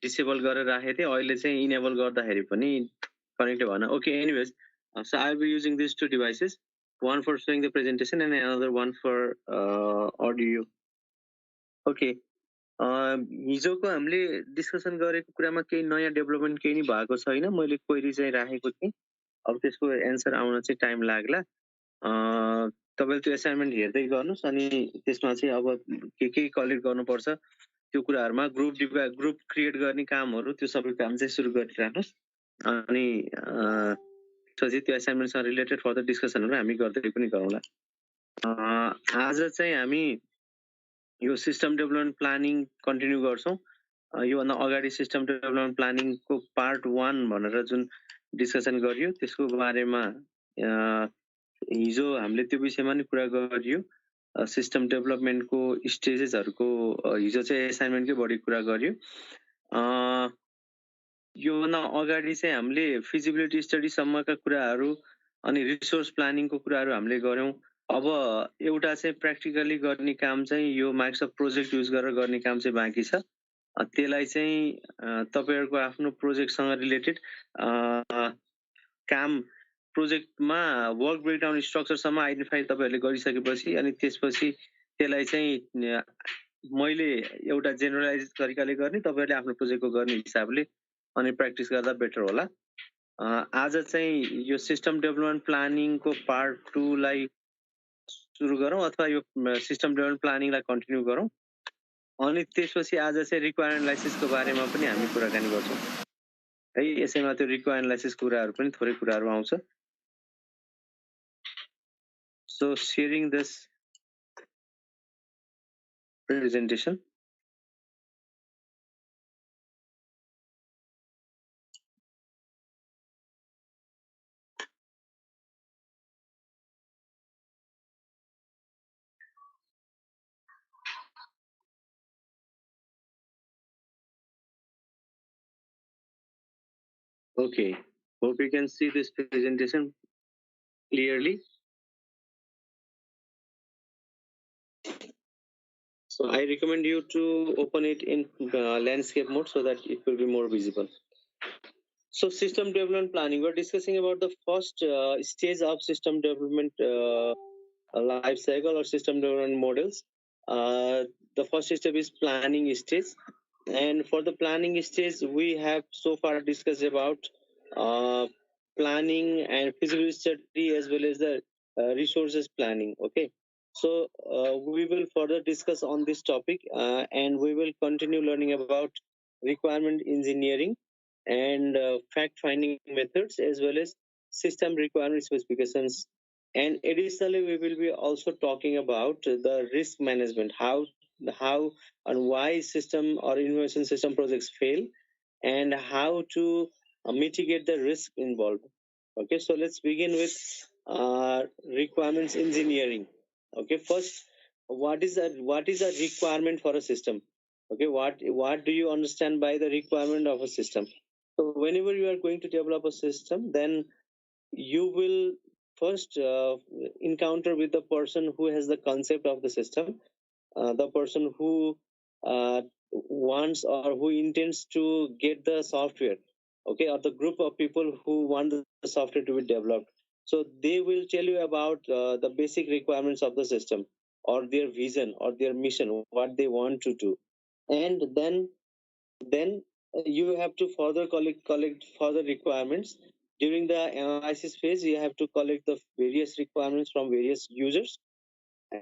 Disable गरेर राखेको थिएँ, अहिले चाहिँ इनेबल गर्दाखेरि पनि कनेक्ट भएन। Okay, anyways, so I'll be using these two devices, one for showing the presentation and another one for audio. Okay, हिजोको हामीले डिस्कसन गरेको कुरामा केही नयाँ डेभलपमेन्ट केही नि भएको छैन। मैले क्वेरी चाहिँ राखेको थिएँ, अब त्यसको एन्सर आउन चाहिँ टाइम लाग्ला। तपाईँले त्यो असाइनमेन्ट हेर्दै गर्नुहोस् अनि त्यसमा चाहिँ अब के कलेक्ट गर्नुपर्छ त्यो कुराहरुमा ग्रुप क्रिएट गर्ने कामहरु त्यो सबै काम चाहिँ सुरु गरिराख्नुस्। अनि त्यसपछि त्यो असाइनमेन्टसँग रिलेटेड फर्दर डिस्कसनहरु हामी गर्दै पनि गरौँला। आज चाहिँ हामी यो सिस्टम डेभलपमेन्ट प्लानिङ कन्टिन्यू गर्छौं। यो भन्दा अगाडि सिस्टम डेभलपमेन्ट प्लानिङको पार्ट 1 भनेर जुन डिस्कसन गरियो त्यसको बारेमा हिजो हामीले त्यो विषयमा नि कुरा गरियो। सिस्टम डेभलपमेन्टको स्टेजेसहरुको हिजो चाहिँ असाइनमेन्टकै बढी कुरा गरियो। यो भन्दा अगाडि चाहिँ हामीले फिजिबिलिटी स्टडी सम्मका कुराहरु अनि रिसोर्स प्लानिङको कुराहरु हामीले गर्यौं। अब एउटा चाहिँ प्र्याक्टिकली गर्ने काम चाहिँ यो माइक्रोसफ्ट प्रोजेक्ट युज गरेर गर्ने काम चाहिँ बाँकी छ। त्यसलाई चाहिँ तपाईहरुको आफ्नो प्रोजेक्टसँग रिलेटेड काम प्रोजेक्टमा वर्क ब्रेकडाउन स्ट्रक्चरसम्म आइडेन्टिफाई तपाईहरुले गरिसकेपछि अनि त्यसपछि त्यसलाई चाहिँ मैले एउटा जेनरलाइज तरिकाले गर्ने, तपाईहरुले आफ्नो प्रोजेक्टको गर्ने हिसाबले अनि प्र्याक्टिस गर्दा बेटर होला। आज चाहिँ यो सिस्टम डेभलपमेन्ट प्लानिङको पार्ट 2 लाई सुरु गरौँ अथवा यो सिस्टम डेभलपमेन्ट प्लानिङलाई कन्टिन्यू गरौँ। अनि त्यसपछि आज चाहिँ रिक्वायरमेन्ट एनालाइसिसको बारेमा पनि हामी कुराकानी गर्छौं। है यसैमा त्यो रिक्वायरमेन्ट एनालाइसिस कुराहरु पनि थोरै कुराहरु आउँछ। So sharing this presentation. Okay, hope you can see this presentation clearly. So I recommend you to open it in landscape mode so that it will be more visible. So system development planning, we're discussing about the first stage of system development life cycle or system development models. The first step is planning stage. And for the planning stage, we have so far discussed about planning and feasibility study as well as the resources planning. Okay, so we will further discuss on this topic and we will continue learning about requirement engineering and fact-finding methods as well as system requirement specifications. And additionally, we will be also talking about the risk management, how and why system or innovation system projects fail and how to mitigate the risk involved. Okay, so let's begin with requirements engineering. Okay, first, what is a requirement for a system? Okay, what do you understand by the requirement of a system? So whenever you are going to develop a system, then you will first encounter with the person who has the concept of the system, the person who wants or who intends to get the software, okay, or the group of people who want the software to be developed. So they will tell you about the basic requirements of the system or their vision or their mission, what they want to do. And then you have to further collect further requirements. During the analysis phase, you have to collect the various requirements from various users,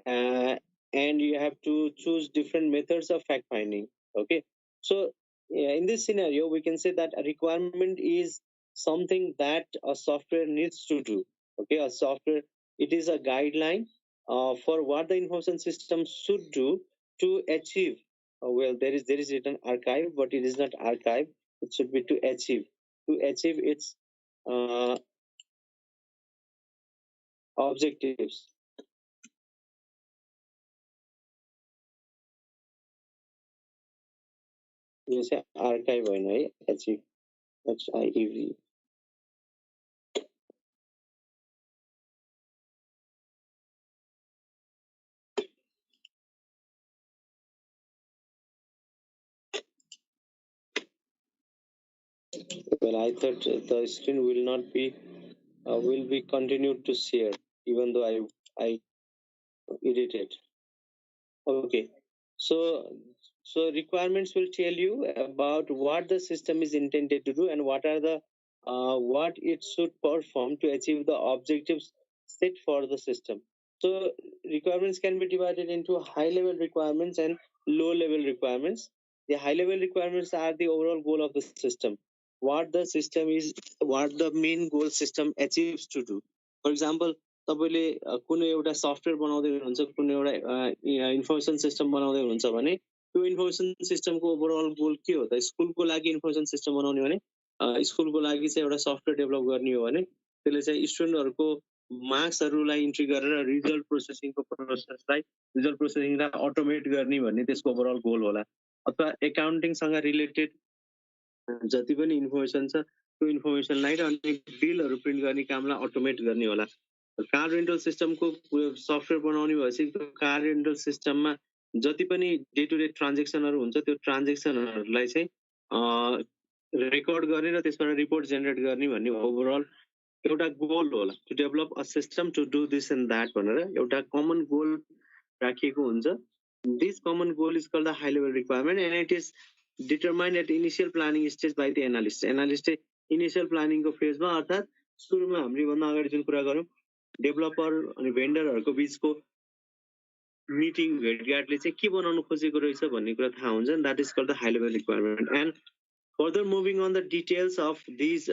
and you have to choose different methods of fact finding. Okay, so in this scenario, we can say that a requirement is something that a software needs to do. Okay, a software, it is a guideline for what the information system should do to achieve. Well, there is written archive, but it is not archive. It should be to achieve its objectives. You say archive होइन है, achieve. HIEV. Well, I thought the screen will be continued to share, even though I edit it. Okay. So requirements will tell you about what the system is intended to do and what it should perform to achieve the objectives set for the system. So requirements can be divided into high level requirements and low level requirements. The high level requirements are the overall goal of the system. What the main goal system achieves to do. For example, तपाईँले कुनै एउटा software बनाउँदै हुनुहुन्छ, कुनै एउटा information system बनाउँदै हुनुहुन्छ भने त्यो इन्फर्मेसन सिस्टमको ओभरअल गोल के हो त? स्कुलको लागि इन्फर्मेसन सिस्टम बनाउने भने स्कुलको लागि चाहिँ एउटा सफ्टवेयर डेभलप गर्ने हो भने त्यसले चाहिँ स्टुडेन्टहरूको मार्क्सहरूलाई इन्ट्री गरेर रिजल्ट प्रोसेसिङलाई अटोमेट गर्ने भन्ने त्यसको ओभरअल गोल होला। अथवा एकाउन्टिङसँग रिलेटेड जति पनि इन्फर्मेसन छ त्यो इन्फर्मेसनलाई र अनि बिलहरू प्रिन्ट गर्ने कामलाई अटोमेट गर्ने होला। कार रेन्टल सिस्टमको सफ्टवेयर बनाउने भएपछि त्यो कार रेन्टल सिस्टममा जति पनि डे टु डे ट्रान्जेक्सनहरू हुन्छ त्यो ट्रान्जेक्सनहरूलाई चाहिँ रेकर्ड गर्ने र त्यसबाट रिपोर्ट जेनेरेट गर्ने भन्ने ओभरअल एउटा गोल होला। To develop a system to do this and that भनेर एउटा कमन गोल राखिएको हुन्छ। This common goal is called the high level requirement and it is determined at initial planning stage by the analyst. एनालिस्टले इनिसियल प्लानिङको फेजमा अर्थात् सुरुमा हामीले भन्दा अगाडि जुन कुरा गऱ्यौँ डेभलपर अनि भेन्डरहरूको बिचको मिटिङ भेटघाटले चाहिँ के बनाउनु खोजेको रहेछ भन्ने कुरा थाहा हुन्छ। That is called the high level requirement. And further moving on the details of these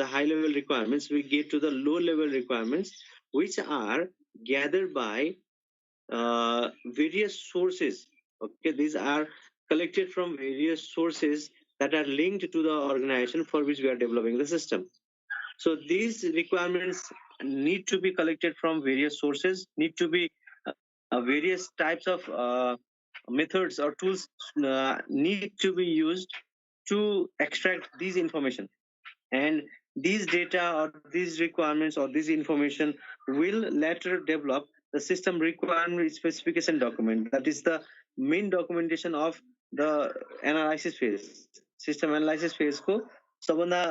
the high level requirements, we get to the low level requirements, which are gathered by various sources. Okay, these are collected from various sources that are linked to the organization for which we are developing the system. So these requirements need to be collected from various sources, need to be various types of methods or tools need to be used to extract these information, and these data or these requirements or this information will later develop the system requirement specification document. That is the main documentation of the analysis phase. System analysis phase को सबभन्दा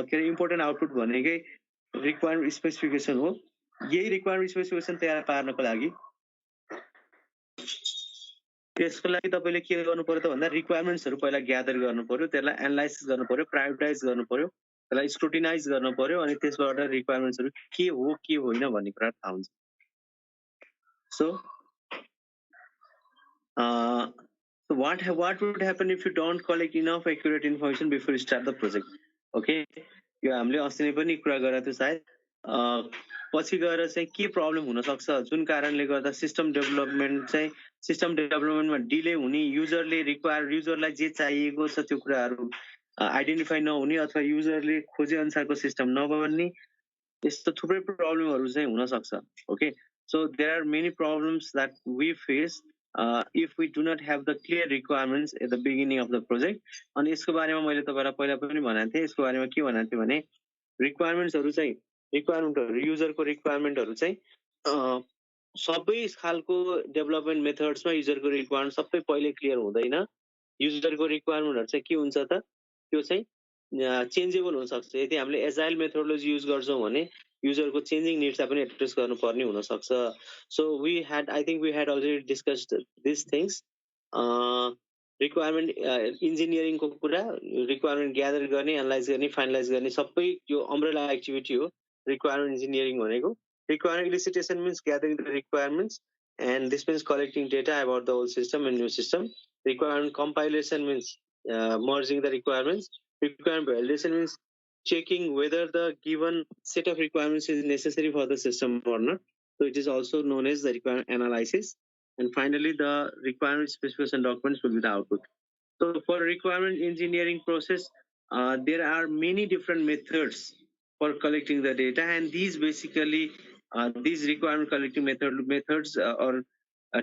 के अरे important output भनेकै requirement specification हो। यही requirement specification तयार पार्नको लागि त्यसको लागि तपाईले के गर्नु पर्यो त भन्दा रिक्वायरमेन्ट्सहरु पहिला ग्यादर गर्नु पर्यो, त्यसलाई एनालाइसिस गर्नु पर्यो, प्रायोरिटाइज गर्नु पर्यो, त्यसलाई स्क्रुटिनाइज गर्नु पर्यो, अनि त्यसबाट रिक्वायरमेन्ट्सहरु के हो के होइन भन्ने कुरा थाहा हुन्छ। So what would happen if you don't collect enough accurate information before you start the project? Okay, यो हामीले अस्ति नै पनि कुरा गरेको थियो सायद। पछि गएर चाहिँ के प्रब्लम हुन सक्छ जुन कारणले गर्दा सिस्टम डेभलपमेन्टमा डिले हुने, युजरलाई जे चाहिएको छ त्यो कुराहरू आइडेन्टिफाई नहुने अथवा युजरले खोजे अनुसारको सिस्टम नबन्ने, यस्तो थुप्रै प्रब्लमहरू चाहिँ हुन सक्छ। Okay, so there are many problems that we face if we do not have the clear requirements at the beginning of the project. अनि यसको बारेमा मैले तपाईलाई पहिला पनि भनेको थिएँ। यसको बारेमा के भनेको थिएँ भने युजरको रिक्वायरमेन्टहरु चाहिँ सबै खालको डेभलपमेन्ट मेथड्समा युजरको रिक्वायरमेन्ट सबै पहिले क्लियर हुँदैन। युजरको रिक्वायरमेन्टहरु चाहिँ के हुन्छ त, त्यो चाहिँ चेन्जेबल हुन सक्छ। यदि हामीले एजाइल मेथोडोलोजी युज गर्छौं भने युजरको चेन्जिङ निड्सलाई पनि एड्रेस गर्नुपर्ने हुन सक्छ। So I think we had already discussed these things. Requirement इन्जिनियरिङको कुरा, रिक्वायरमेन्ट ग्यादर गर्ने, एनालाइज गर्ने, फाइनलाइज गर्ने सबै यो अम्ब्रेला एक्टिभिटी हो रिक्वायरमेन्ट इन्जिनियरिङ भनेको। Requirement elicitation means gathering the requirements, and this means collecting data about the old system and new system. Requirement compilation means merging the requirements. Requirement validation means checking whether the given set of requirements is necessary for the system or not. So it is also known as the requirement analysis. And finally, the requirement specification documents will be the output. So for requirement engineering process, there are many different methods for collecting the data, and these basically these requirement collecting methods or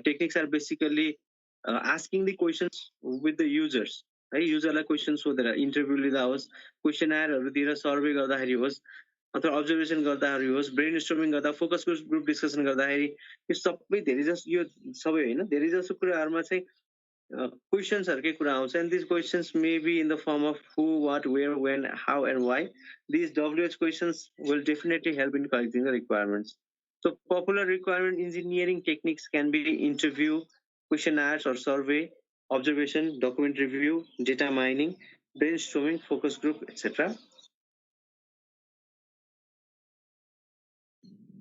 techniques are basically asking the questions with the users. है, युजरलाई question सोधेर interview लिँदा होस्, क्वेसनरहरु दिएर survey गर्दाखेरि होस्, अथवा observation गर्दाखेरि होस्, ब्रेन स्टर्मिङ गर्दा, फोकस ग्रुप डिस्कसन गर्दाखेरि, यो सबै धेरै जसो यो सबै हैन, धेरै जसो कुराहरुमा चाहिँ questions कुरा आउँछ, and these questions may be in the form of who, what, where, when, how, and why. These WH questions will definitely help in collecting the requirements. So popular requirement engineering techniques can be interview, questionnaires or survey, observation, document review, data mining, brainstorming, focus group, etc.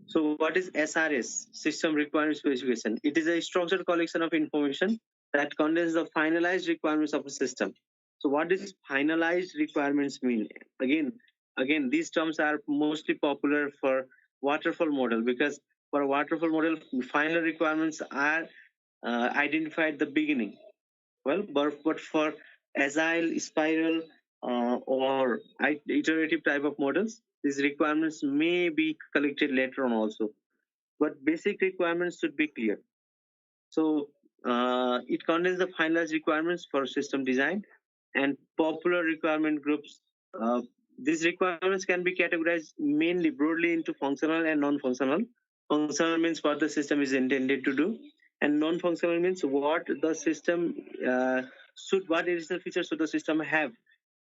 So what is SRS? System Requirement Specification. It is a structured collection of information that contains the finalized requirements of a system. So what does finalized requirements mean? Again, these terms are mostly popular for waterfall model, because for a waterfall model, final requirements are identified at the beginning. Well, but for agile, spiral, or iterative type of models, these requirements may be collected later on also. But basic requirements should be clear. So it contains the finalized requirements for system design and popular requirement groups. Uh, these requirements can be categorized mainly broadly into functional and non-functional. Functional means what the system is intended to do, and non-functional means what the system what additional features should the system have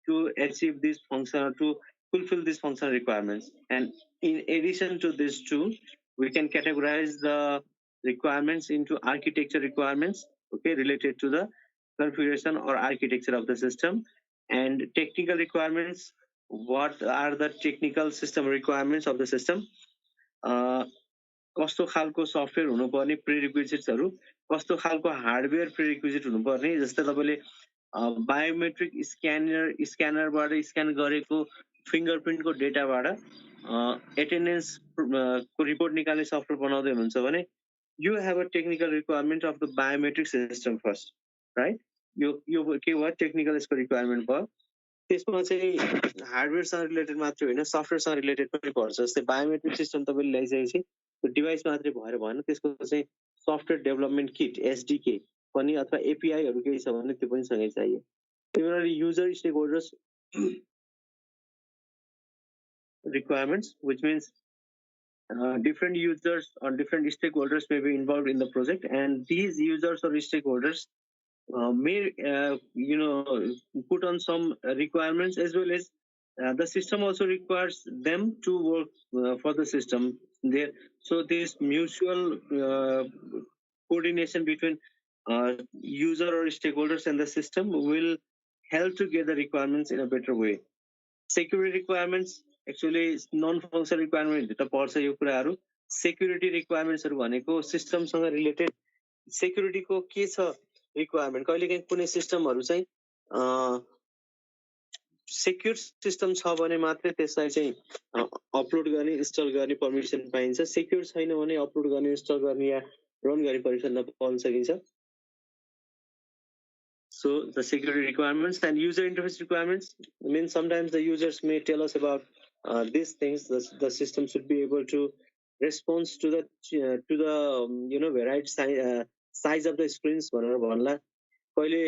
to achieve this functional, to fulfill these functional requirements. And in addition to these two, we can categorize the requirements into architecture requirements, okay, related to the configuration or architecture of the system, and technical requirements. What are the technical system requirements of the system? कस्तो खालको software हुनुपर्ने, प्रिरिक्विजिट्सहरू, कस्तो खालको hardware prerequisite हुनुपर्ने, जस्तै तपाईँले biometric स्क्यानरबाट scan गरेको फिङ्गरप्रिन्टको डेटाबाट attendance को रिपोर्ट निकाल्ने सफ्टवेयर बनाउँदै हुनुहुन्छ भने you have a technical requirement of the biometric system first, right? यो के भयो, टेक्निकल यसको रिक्वायरमेन्ट भयो. त्यसमा चाहिँ हार्डवेयरसँग रिलेटेड मात्रै होइन, सफ्टवेयरसँग रिलेटेड पनि पर्छ. जस्तै बायोमेट्रिक सिस्टम तपाईँले ल्याइसकेपछि त्यो डिभाइस मात्रै भएर भएन, त्यसको चाहिँ सफ्टवेयर डेभलपमेन्ट किट एसडिके पनि अथवा एपिआईहरू केही छ भने त्यो पनि सँगै चाहियो. Similarly, user stakeholders requirements, which means different users or different stakeholders may be involved in the project, and these users or stakeholders may put on some requirements, as well as the system also requires them to work for the system there. So this mutual coordination between user or stakeholders and the system will help to get the requirements in a better way. Security requirements, actually non-functional requirement त पर्छ यो कुराहरू. Security रिक्वायरमेन्ट्सहरू भनेको सिस्टमसँग related सेक्युरिटीको के छ requirement. कहिलेकाहीँ कुनै सिस्टमहरू चाहिँ सेक्युर सिस्टम छ भने मात्रै त्यसलाई चाहिँ अपलोड गर्ने, इन्स्टल गर्ने पर्मिसन पाइन्छ. सेक्युर छैन भने अपलोड गर्ने, इन्स्टल गर्ने या रन गर्ने पर्मिसन नपाउन सकिन्छ. So the security requirements and user interface requirements means sometimes the users may tell us about these things. The system should be able to respond to the varied size of the screens भनेर भन्ला. कहिले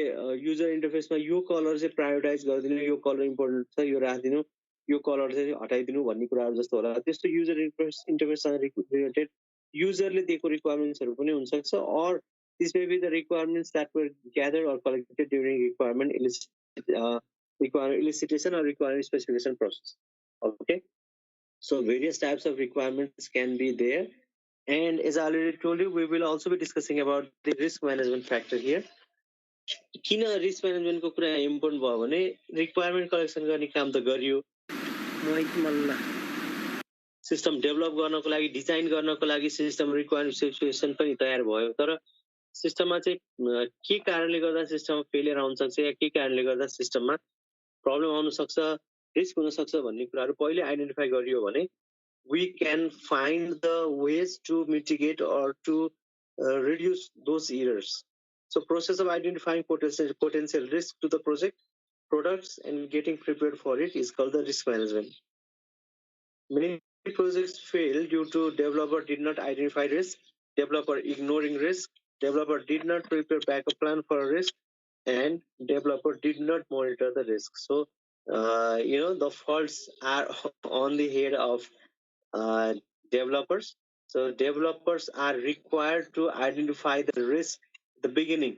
user इन्टरफेसमा यो colour चाहिँ prioritise गरिदिनु, यो colour important छ, यो राखिदिनु, यो कलर चाहिँ हटाइदिनु भन्ने कुराहरू जस्तो होला. त्यस्तो युजर इन्टरफेससँग रिलेटेड युजरले दिएको रिक्वायरमेन्ट्सहरू पनि हुनसक्छ. or these may be the requirements that were gathered or collected during requirement elicitation or requirement specification process. Okay, so various types of requirements can be there, and as I already told you, we will also be discussing about the risk management factor here. किन risk म्यानेजमेन्टको कुरा important भयो भने requirement collection गर्ने काम त गरियो, system develop गर्नको लागि, डिजाइन गर्नको लागि सिस्टम रिक्वायरमेन्ट स्पेसिफिकेसन पनि तयार भयो. तर सिस्टममा चाहिँ के कारणले गर्दा सिस्टममा फेलियर आउन सक्छ या के कारणले गर्दा सिस्टममा प्रब्लम आउन सक्छ, रिस्क हुन सक्छ भन्ने कुराहरू पहिले आइडेन्टिफाई गरियो भने we can find the ways to mitigate or to reduce those errors. So process of identifying potential risk to the project, products, and getting prepared for it is called the risk management. Many projects fail due to developer did not identify risk, developer ignoring risk, developer did not prepare backup plan for a risk, and developer did not monitor the risk. So the faults are on the head of developers. So developers are required to identify the risk at the beginning.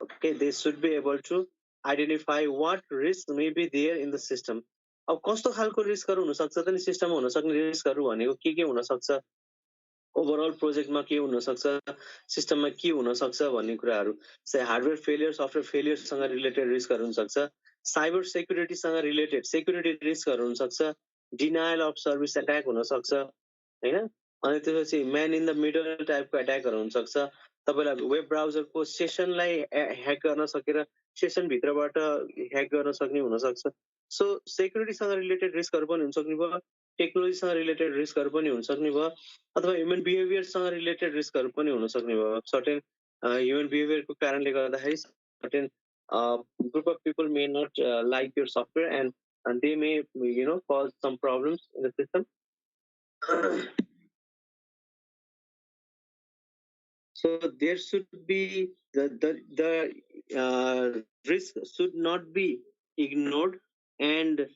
Okay, they should be able to identify what risk may be there in the system. अब कस्तो खालको रिस्कहरू हुनसक्छ त नि सिस्टममा हुन सक्ने रिस्कहरू भनेको के हुनसक्छ, ओभरअल प्रोजेक्टमा के हुनसक्छ, सिस्टममा के हुनसक्छ भन्ने कुराहरू, चाहिँ हार्डवेयर फेलियर सफ्टवेयर फेलियरसँग रिलेटेड रिस्कहरू हुनसक्छ, साइबर सेक्युरिटीसँग रिलेटेड सेक्युरिटी रिस्कहरू हुनसक्छ, डिनायल अफ सर्भिस एट्याक हुनसक्छ होइन, अनि त्यसपछि म्यान इन द मिडल टाइपको एट्याकहरू हुनसक्छ, तपाईँलाई वेब ब्राउजरको सेसनलाई ह्याक गर्न सकेर सेसनभित्रबाट ह्याक गर्न सक्ने हुनसक्छ. सो सेक्युरिटीसँग रिलेटेड रिस्कहरू पनि हुनसक्ने भयो, टेक्नोलोजीसँग रिलेटेड रिस्कहरू पनि हुनसक्ने भयो, अथवा ह्युमन बिहेभियरसँग रिलेटेड रिस्कहरू पनि हुनसक्ने भयो. सर्टेन ह्युमन बिहेभियरको कारणले गर्दाखेरि certain group of people may not like your software, and they may cause some problems in the system. So there should be the risk should not be ignored, and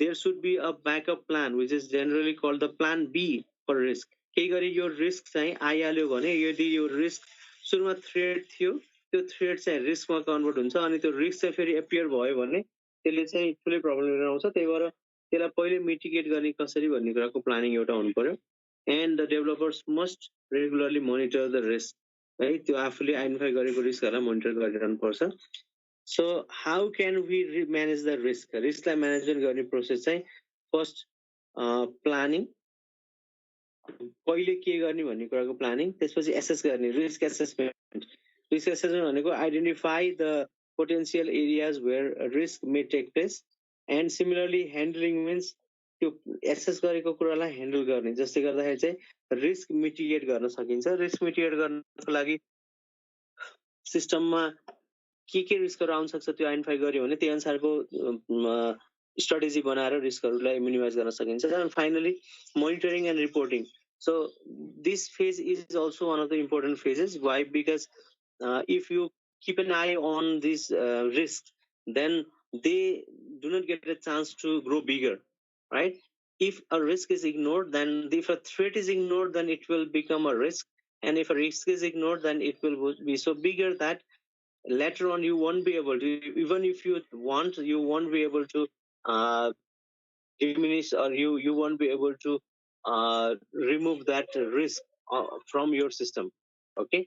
there should be a backup plan, which is generally called the plan B for risk. केही गरी यो risk चाहिँ आइहाल्यो भने, यदि यो risk सुरुमा threat थियो, त्यो थ्रेट चाहिँ रिस्कमा कन्भर्ट हुन्छ, अनि त्यो रिस्क चाहिँ फेरि एपियर भयो भने त्यसले चाहिँ ठुलै प्रब्लम लिएर आउँछ. त्यही भएर त्यसलाई पहिले मिटिगेट गर्ने कसरी भन्ने कुराको प्लानिङ एउटा हुनु पर्यो. And the developers must regularly monitor the risk, है, त्यो आफूले आइडेन्टिफाई गरेको रिस्कहरूलाई मोनिटर गरिरहनु पर्छ. So how can we manage the risk, रिस्कलाई म्यानेजमेन्ट गर्ने प्रोसेस चाहिँ फर्स्ट प्लानिङ, कहिले के गर्ने भन्ने कुराको प्लानिङ, त्यसपछि एसेस गर्ने रिस्क एसेसमेन्ट. रिस्क एसेसमेन्ट भनेको identify the potential areas where risk may take place, and similarly handling means त्यो एसेस गरेको कुरालाई ह्यान्डल गर्ने, जसले गर्दाखेरि चाहिँ रिस्क मिटिगेट गर्न सकिन्छ. रिस्क मिटिगेट गर्नको लागि सिस्टममा के रिस्कहरू आउन सक्छ त्यो आइडेन्टिफाई गर्यो भने त्यही अनुसारको स्ट्राटेजी बनाएर रिस्कहरूलाई मिनिमाइज गर्न सकिन्छ. And finally monitoring and reporting. So this phase is also one of the important phases. Why? Because if you keep an eye on these risks, then they do not get a chance to grow bigger, right? If a risk is ignored, then if a threat is ignored, then it will become a risk. And if a risk is ignored, then it will be so bigger that later on you won't be able to, even if you want, you won't be able to diminish, or you won't be able to remove that risk from your system. Okay,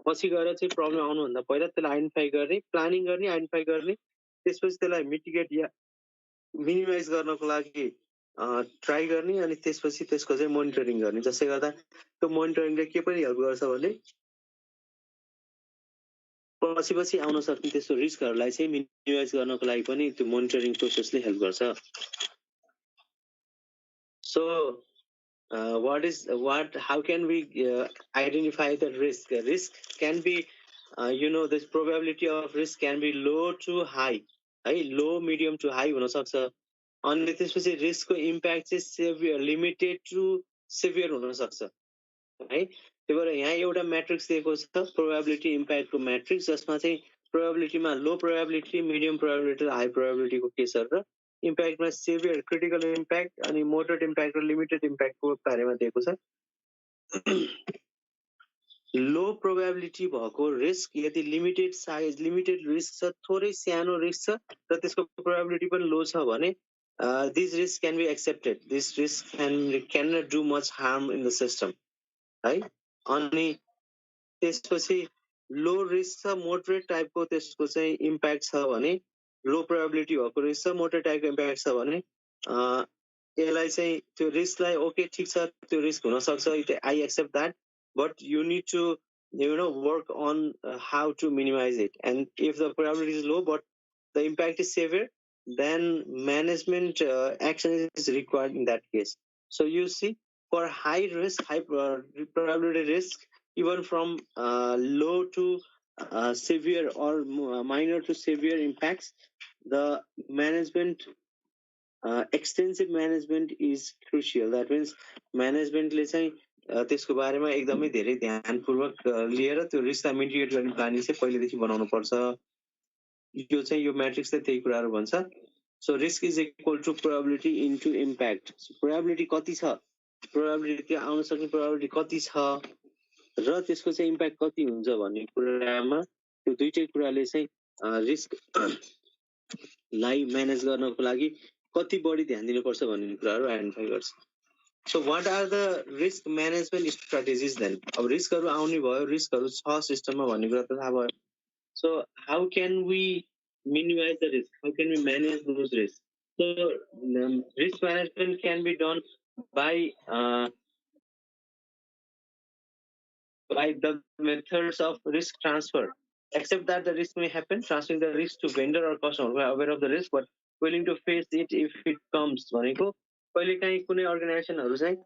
पछि गएर चाहिँ problem आउनुभन्दा पहिला त्यसलाई identify गर्ने, planning गर्ने, identify गर्ने, त्यसपछि त्यसलाई मिटिगेट या मिनिमाइज गर्नको लागि ट्राई गर्ने, अनि त्यसपछि त्यसको चाहिँ मोनिटरिङ गर्ने, जसले गर्दा त्यो मोनिटरिङले के पनि हेल्प गर्छ भने पछि आउन सक्ने त्यस्तो रिस्कहरूलाई चाहिँ मिनिमाइज गर्नको लागि पनि त्यो मोनिटरिङ प्रोसेसले हेल्प गर्छ. So how can we identify the risk? Risk can be this probability of risk can be low to high, है, low medium to high हुन सक्छ. अनि त्यसपछि रिस्कको इम्प्याक्ट चाहिँ सेभियर, लिमिटेड टु सेभियर हुन सक्छ, है. त्यही भएर यहाँ एउटा म्याट्रिक्स दिएको छ, प्रोबेबिलिटी इम्प्याक्टको म्याट्रिक्स, जसमा चाहिँ प्रोबेबिलिटीमा लो प्रोबेबिलिटी, मिडियम प्रोबेबिलिटी र हाई प्रोबेबिलिटीको केसहरू र इम्प्याक्टमा सेभियर, क्रिटिकल इम्प्याक्ट अनि मोडरेट इम्प्याक्ट र लिमिटेड इम्प्याक्टको बारेमा दिएको छ. लो प्रोबेबिलिटी भएको रिस्क, यदि लिमिटेड साइज, लिमिटेड रिस्क छ, थोरै सानो रिस्क छ र त्यसको प्रोबेबिलिटी पनि लो छ भने this risk can be accepted, this risk can not do much harm in the system, है. अनि त्यसपछि लो रिस्क छ, मोडरेट टाइपको त्यसको चाहिँ इम्प्याक्ट छ भने, लो प्रोबेबिलिटी भएको रिस्क छ, मोडरेट टाइपको इम्प्याक्ट छ भने यसलाई चाहिँ त्यो रिस्कलाई ओके ठिक छ, त्यो रिस्क हुन सक्छ, I accept that, but you need to work on how to minimize it. And if the probability is low but the impact is severe, then management action is required in that case. So you see, for high risk, high probability risk, even from low to severe or minor to severe impacts, the management extensive management is crucial. That means managementले चाहिँ त्यसको बारेमा एकदमै धेरै ध्यानपूर्वक लिएर त्यो रिस्कलाई mitigate गर्ने planning चाहिँ पहिलेदेखि बनाउनु पर्छ. यो चाहिँ यो म्याट्रिक्सले त्यही कुराहरू भन्छ. So risk is equal to probability into impact. Probability कति छ, प्रोबेबिलिटी त्यो आउन सक्ने प्रोबेबिलिटी कति छ र त्यसको चाहिँ इम्प्याक्ट कति हुन्छ भन्ने कुरामा त्यो दुईटै कुराले चाहिँ रिस्कलाई म्यानेज गर्नको लागि कति बढी ध्यान दिनुपर्छ भन्ने कुराहरू आइडेन्टिफाई गर्छ। So what are the risk management strategies then? अब रिस्कहरू आउने भयो, रिस्कहरू छ सिस्टममा भन्ने कुरा त थाहा भयो। So how can we minimise the risk? How can we manage those risk? So risk management can be done by the methods of risk transfer. Accept that the risk may happen, transferring the risk to vendor or customer who are aware of the risk but willing to face it if it comes. भनेको कहिलेकाहीँ कुनै अर्गनाइजेसनहरू चाहिँ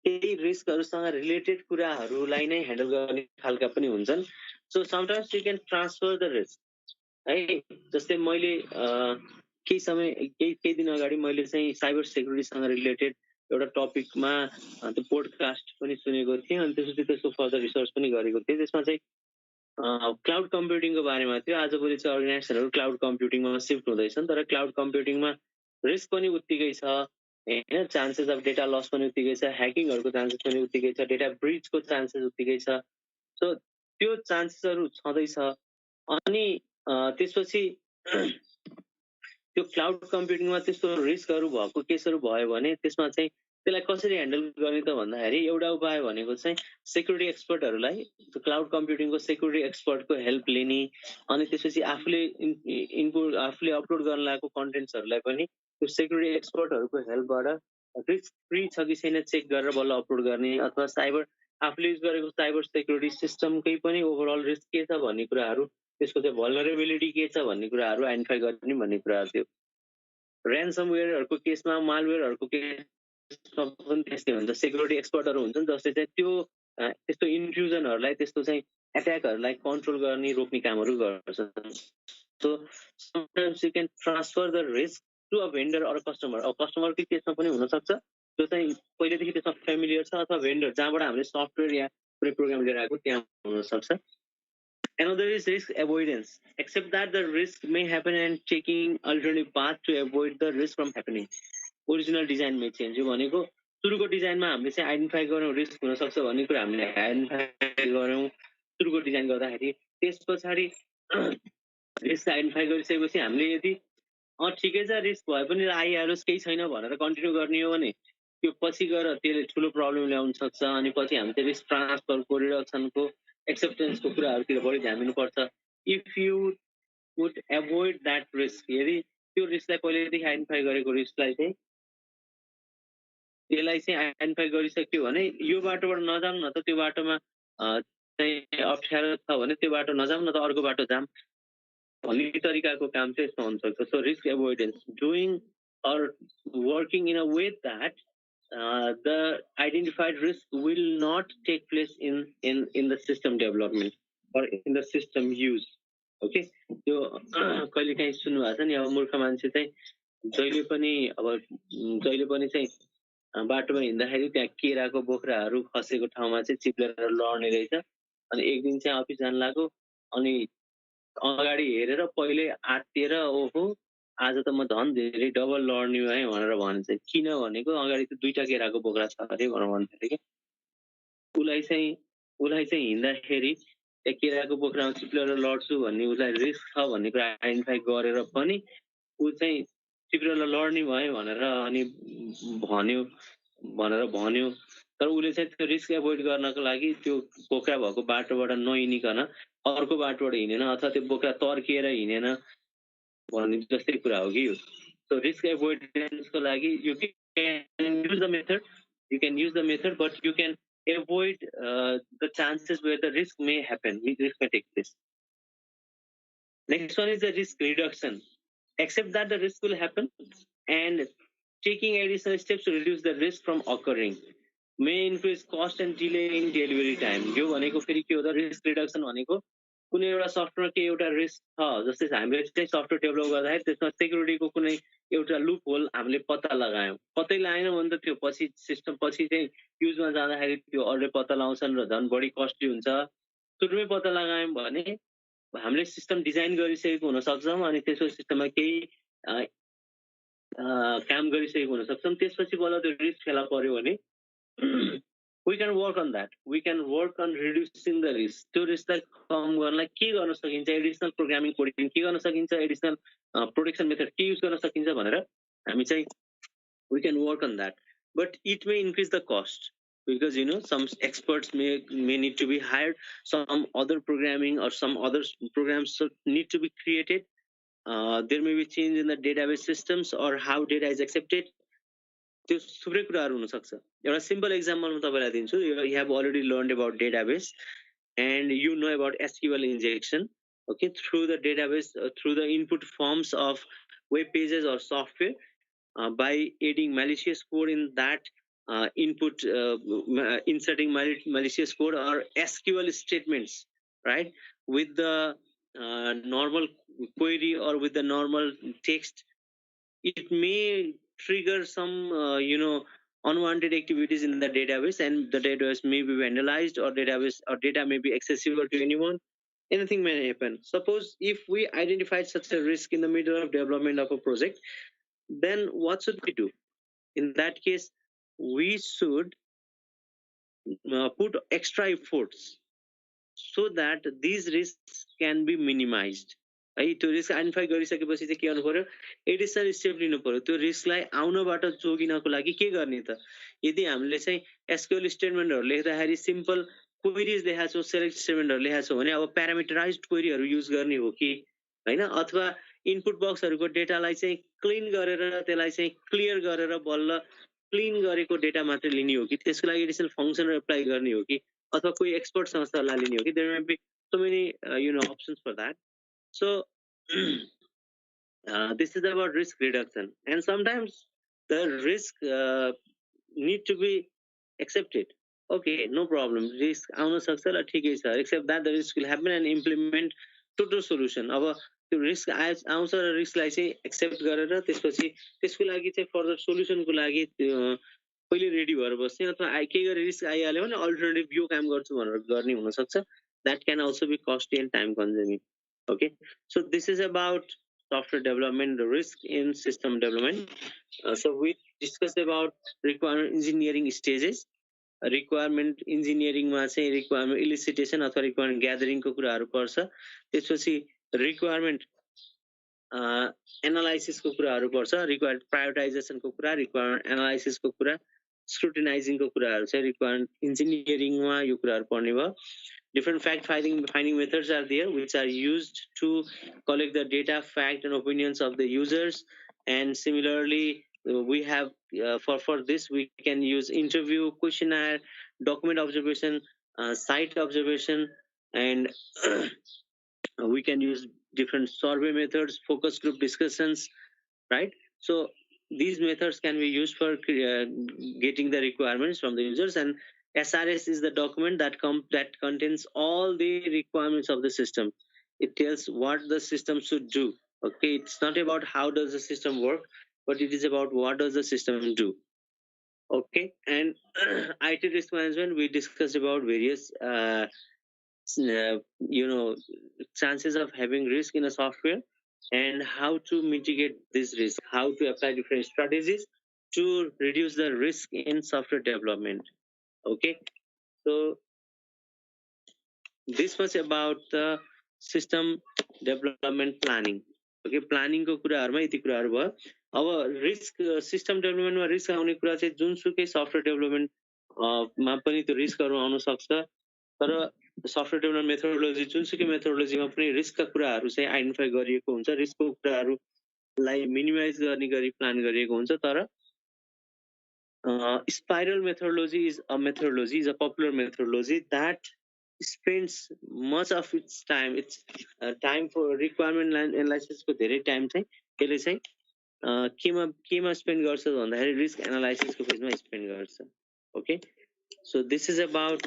केही रिस्कहरूसँग related कुराहरूलाई नै handle गर्ने खालका पनि हुन्छन्। So sometimes you can transfer the risk है। जस्तै मैले केही दिन अगाडि मैले चाहिँ साइबर सेक्युरिटीसँग रिलेटेड एउटा टपिकमा त्यो पोडकास्ट पनि सुनेको थिएँ अनि त्यसपछि त्यसको फर्दर रिसर्च पनि गरेको थिएँ। त्यसमा चाहिँ क्लाउड कम्प्युटिङको बारेमा थियो। आजभोलि चाहिँ अर्गनाइजेसनहरू क्लाउड कम्प्युटिङमा सिफ्ट हुँदैछन्, तर क्लाउड कम्प्युटिङमा रिस्क पनि उत्तिकै छ होइन, चान्सेस अफ डेटा लस पनि उत्तिकै छ, ह्याकिङहरूको चान्सेस पनि उत्तिकै छ, डेटा ब्रिचको चान्सेस उत्तिकै छ। सो त्यो चान्सेसहरू छँदैछ। अनि त्यसपछि त्यो क्लाउड कम्प्युटिङमा त्यस्तो रिस्कहरू भएको केसहरू भयो भने त्यसमा चाहिँ त्यसलाई कसरी ह्यान्डल गर्ने त भन्दाखेरि एउटा उपाय भनेको चाहिँ सेक्युरिटी एक्सपर्टहरूलाई, त्यो क्लाउड कम्प्युटिङको सेक्युरिटी एक्सपर्टको हेल्प लिने, अनि त्यसपछि आफूले अपलोड गर्न लागेको कन्टेन्ट्सहरूलाई पनि त्यो सेक्युरिटी एक्सपर्टहरूको हेल्पबाट रिस्क फ्री छ कि छैन चेक गरेर बल्ल अपलोड गर्ने, अथवा आफूले युज गरेको साइबर सेक्युरिटी सिस्टमकै पनि ओभरअल रिस्क के छ भन्ने कुराहरू, त्यसको चाहिँ भल्नरेबिलिटी के छ भन्ने कुराहरू आइडेन्टिफाई गर्ने भन्ने कुराहरू थियो। ऱ्यान्समवेयरहरूको केसमा, मालवेयरहरूको केसमा पनि त्यस्तै हुन्छ। सेक्युरिटी एक्सपर्टहरू हुन्छन् जसले चाहिँ त्यस्तो इन्ट्रुजनहरूलाई, त्यस्तो चाहिँ एट्याकहरूलाई कन्ट्रोल गर्ने, रोक्ने कामहरू गर्छन्। So sometimes you can transfer the risk to a vendor or customer. अब कस्टमरकै केसमा पनि हुनसक्छ जो चाहिँ पहिलेदेखि त्यसमा फेमिलियर छ, अथवा भेन्डर जहाँबाट हामीले सफ्टवेयर या कुनै प्रोग्राम लिएर आएको त्यहाँ हुनसक्छ। Another is risk avoidance. Accept that the risk may happen and taking alternative path to avoid the risk from happening. Original डिजाइनमै चेन्ज हो भनेको सुरुको डिजाइनमा हामीले चाहिँ आइडेन्टिफाई गरौँ रिस्क हुनसक्छ भन्ने कुरा हामीले आइडेन्टिफाई गरौँ सुरुको डिजाइन गर्दाखेरि। त्यस पछाडि रिस्क आइडेन्टिफाई गरिसकेपछि हामीले यदि ठिकै छ रिस्क भए पनि आइहालोस् केही छैन भनेर कन्टिन्यू गर्ने हो भने त्यो पछि गएर त्यसले ठुलो प्रब्लम ल्याउन सक्छ। अनि पछि हामी चाहिँ रिस्क ट्रान्सफरको, रिडक्सनको, एक्सेप्टेन्सको कुराहरूतिर बढी ध्यान दिनुपर्छ। If you would avoid that risk, यदि त्यो रिस्कलाई पहिलेदेखि आइडेन्टिफाई गरेको रिस्कलाई चाहिँ त्यसलाई चाहिँ आइडेन्टिफाई गरिसक्यो भने यो बाटोबाट नजाउँ न त, त्यो बाटोमा चाहिँ अप्ठ्यारो छ भने त्यो बाटो नजाउँ न त, अर्को बाटो जाऊँ भन्ने तरिकाको काम चाहिँ यसमा हुनसक्छ। So risk avoidance, doing or working in a way that the identified risk will not take place in the system development or in the system use. Okay, त्यो कहिलेकाहीँ सुन्नुभएको छ नि, अब मूर्ख मान्छे चाहिँ जहिले पनि चाहिँ बाटोमा हिँड्दाखेरि त्यहाँ केराको बोक्राहरू खसेको ठाउँमा चाहिँ चिप्लेर लड्ने रहेछ। अनि एक दिन चाहिँ अफिस जान लाग्यो, अनि अगाडि हेरेर पहिले आत्तिएर ओहो आज त म झन् धेरै डबल लड्ने है भनेर भन्छ। किन भनेको अगाडि त दुईटा केराको बोक्रा छ अरे भनेर भन्थ्यो अरे कि। उसलाई चाहिँ हिँड्दाखेरि त्यहाँ केराको बोक्रामा चिप्लेर लड्छु भन्ने उसलाई रिस्क छ भन्ने कुरा आइडेन्टिफाई गरेर पनि ऊ चाहिँ चिप्लेर लड्ने भयो भनेर अनि भन्यो। तर उसले चाहिँ त्यो रिस्क एभोइड गर्नको लागि त्यो बोक्रा भएको बाटोबाट नहिँडिकन अर्को बाटोबाट हिँडेन, अथवा त्यो बोक्रा तर्किएर हिँडेन भन्ने जस्तै कुरा हो कि यो। सो रिस्क एभोइडेन्सको लागि you can use the method but you can avoid the chances where the risk may happen, risk may take place. Next one is the risk reduction. Accept that the risk will happen and taking additional steps to reduce the risk from occurring may increase cost and delay in delivery time. यो भनेको फेरि के हो त, risk reduction भनेको कुनै एउटा सफ्टवेयरको एउटा रिस्क छ, जस्तै हामीले चाहिँ सफ्टवेयर डेभलप गर्दाखेरि त्यसमा सेक्युरिटीको कुनै एउटा लुप होल हामीले पत्ता लगायौँ, पत्तै लगाएन भने त त्यो पछि सिस्टम पछि चाहिँ युजमा जाँदाखेरि त्यो अरूले पत्ता लगाउँछन् र झन् बढी कस्टली हुन्छ। सुरुमै पत्ता लगायौँ भने हामीले सिस्टम डिजाइन गरिसकेको हुन सक्छौँ, अनि त्यसको सिस्टममा केही काम गरिसकेको हुन सक्छौँ। त्यसपछि बल्ल त्यो रिस्क फेला पर्यो भने we can work on that. We can work on reducing the risk. त्यो रिस्कलाई कम गर्नलाई के गर्न सकिन्छ, एडिसनल प्रोग्रामिङ कोडिङ के गर्न सकिन्छ, एडिसनल प्रोटेक्सन मेथड के युज गर्न सकिन्छ भनेर हामी चाहिँ we can work on that. But it may increase the cost because some experts may need to be hired, some other programming or some other programs need to be created. There may be change in the database systems or how data is accepted. त्यो थुप्रै कुराहरू हुनसक्छ. एउटा simple example म तपाईँलाई दिन्छु. You have already learned about database and you know about SQL injection, okay, through the database, through the input forms of web pages or software, by adding malicious code in that input, inserting malicious code or SQL statements, right, with the normal query or with the normal text. It may trigger some unwanted activities in the database, and the database may be vandalized, or database or data may be accessible to anyone. Anything may happen. Suppose if we identified such a risk in the middle of development of a project, then what should we do? In that case, we should put extra efforts so that these risks can be minimized. है त्यो risk identify गरिसकेपछि चाहिँ के गर्नु पर्यो, additional step लिनु पर्यो. त्यो रिस्कलाई आउनबाट जोगिनको लागि के गर्ने त? यदि हामीले चाहिँ एसक्यूएल स्टेटमेन्टहरु लेख्दाखेरि सिम्पल क्वेरीज लेखेका छौं, सेलेक्ट स्टेटमेन्टहरु लेखेका छौं भने अब प्यारामिटराइज्ड क्वेरीहरु युज गर्ने हो कि हैन, अथवा इनपुट बक्सहरुको डेटालाई चाहिँ क्लिन गरेर त्यसलाई चाहिँ क्लियर गरेर बल्ल क्लिन गरेको डेटा मात्र लिने हो कि, त्यसको लागि एडिसनल फंक्सन एप्लाई गर्ने हो कि, अथवा कोही एक्सपर्ट संस्थालाई लिने हो कि. There may be so many options for that. So this is about risk reduction, and sometimes the risk need to be accepted. Okay, no problem, risk आउन सक्छ ल, ठिकै छ, except that the risk will happen and implement total solution. अब त्यो risk आउँछ र रिस्कलाई चाहिँ एक्सेप्ट गरेर त्यसपछि त्यसको लागि चाहिँ फर्दर सोलुसनको लागि पहिले रेडी भएर बस्ने, अथवा के गरे रिस्क आइहाल्यो भने अल्टरनेटिभ यो काम गर्छु भनेर गर्ने हुन सक्छ. That can also be costly and time consuming. Okay, so this is about software development, the risk in system development. So we discussed about requirement engineering stages. Requirement engineering मा चाहिँ requirement elicitation अथवा requirement gathering को कुराहरु पर्छ. त्यसपछि requirement analysis को कुराहरु पर्छ, requirement prioritization को कुरा, requirement analysis को कुरा, scrutinizing को कुराहरु चाहिँ requirement engineering मा यो कुराहरु पर्ने भयो. Different fact finding methods are there which are used to collect the data, fact and opinions of the users. And similarly, we have for this we can use interview, questionnaire, document observation, site observation, and we can use different survey methods, focus group discussions, right? So these methods can be used for getting the requirements from the users. And SRS is the document that contains all the requirements of the system. It tells what the system should do. Okay, it's not about how does the system work, but it is about what does the system do. Okay, and IT risk management, we discussed about various chances of having risk in a software and how to mitigate this risk, how to apply different strategies to reduce the risk in software development. Okay, so this was about the system development planning. Okay, planning को कुराहरुमा यति कुराहरु भयो. अब risk system डेभलपमेन्टमा risk आउने कुरा चाहिँ जुनसुकै software development मा पनि त्यो रिस्कहरु आउन सक्छ. तर सफ्टवेयर डेभलपमेन्ट मेथोडोलोजी जुनसुकै मेथोडोलोजीमा पनि रिस्कका कुराहरु चाहिँ आइडेन्टिफाई गरिएको हुन्छ, रिस्कको कुराहरुलाई मिनिमाइज गर्ने गरी प्लान गरिएको हुन्छ. तर spiral methodology is a popular methodology that spends much of its time, time for requirement analysis को धेरै टाइम चाहिँ त्यसले चाहिँ केमा स्पेन्ड गर्छ भन्दाखेरि रिस्क एनालाइसिस को फेजमा स्पेन्ड गर्छ. Okay, so this is about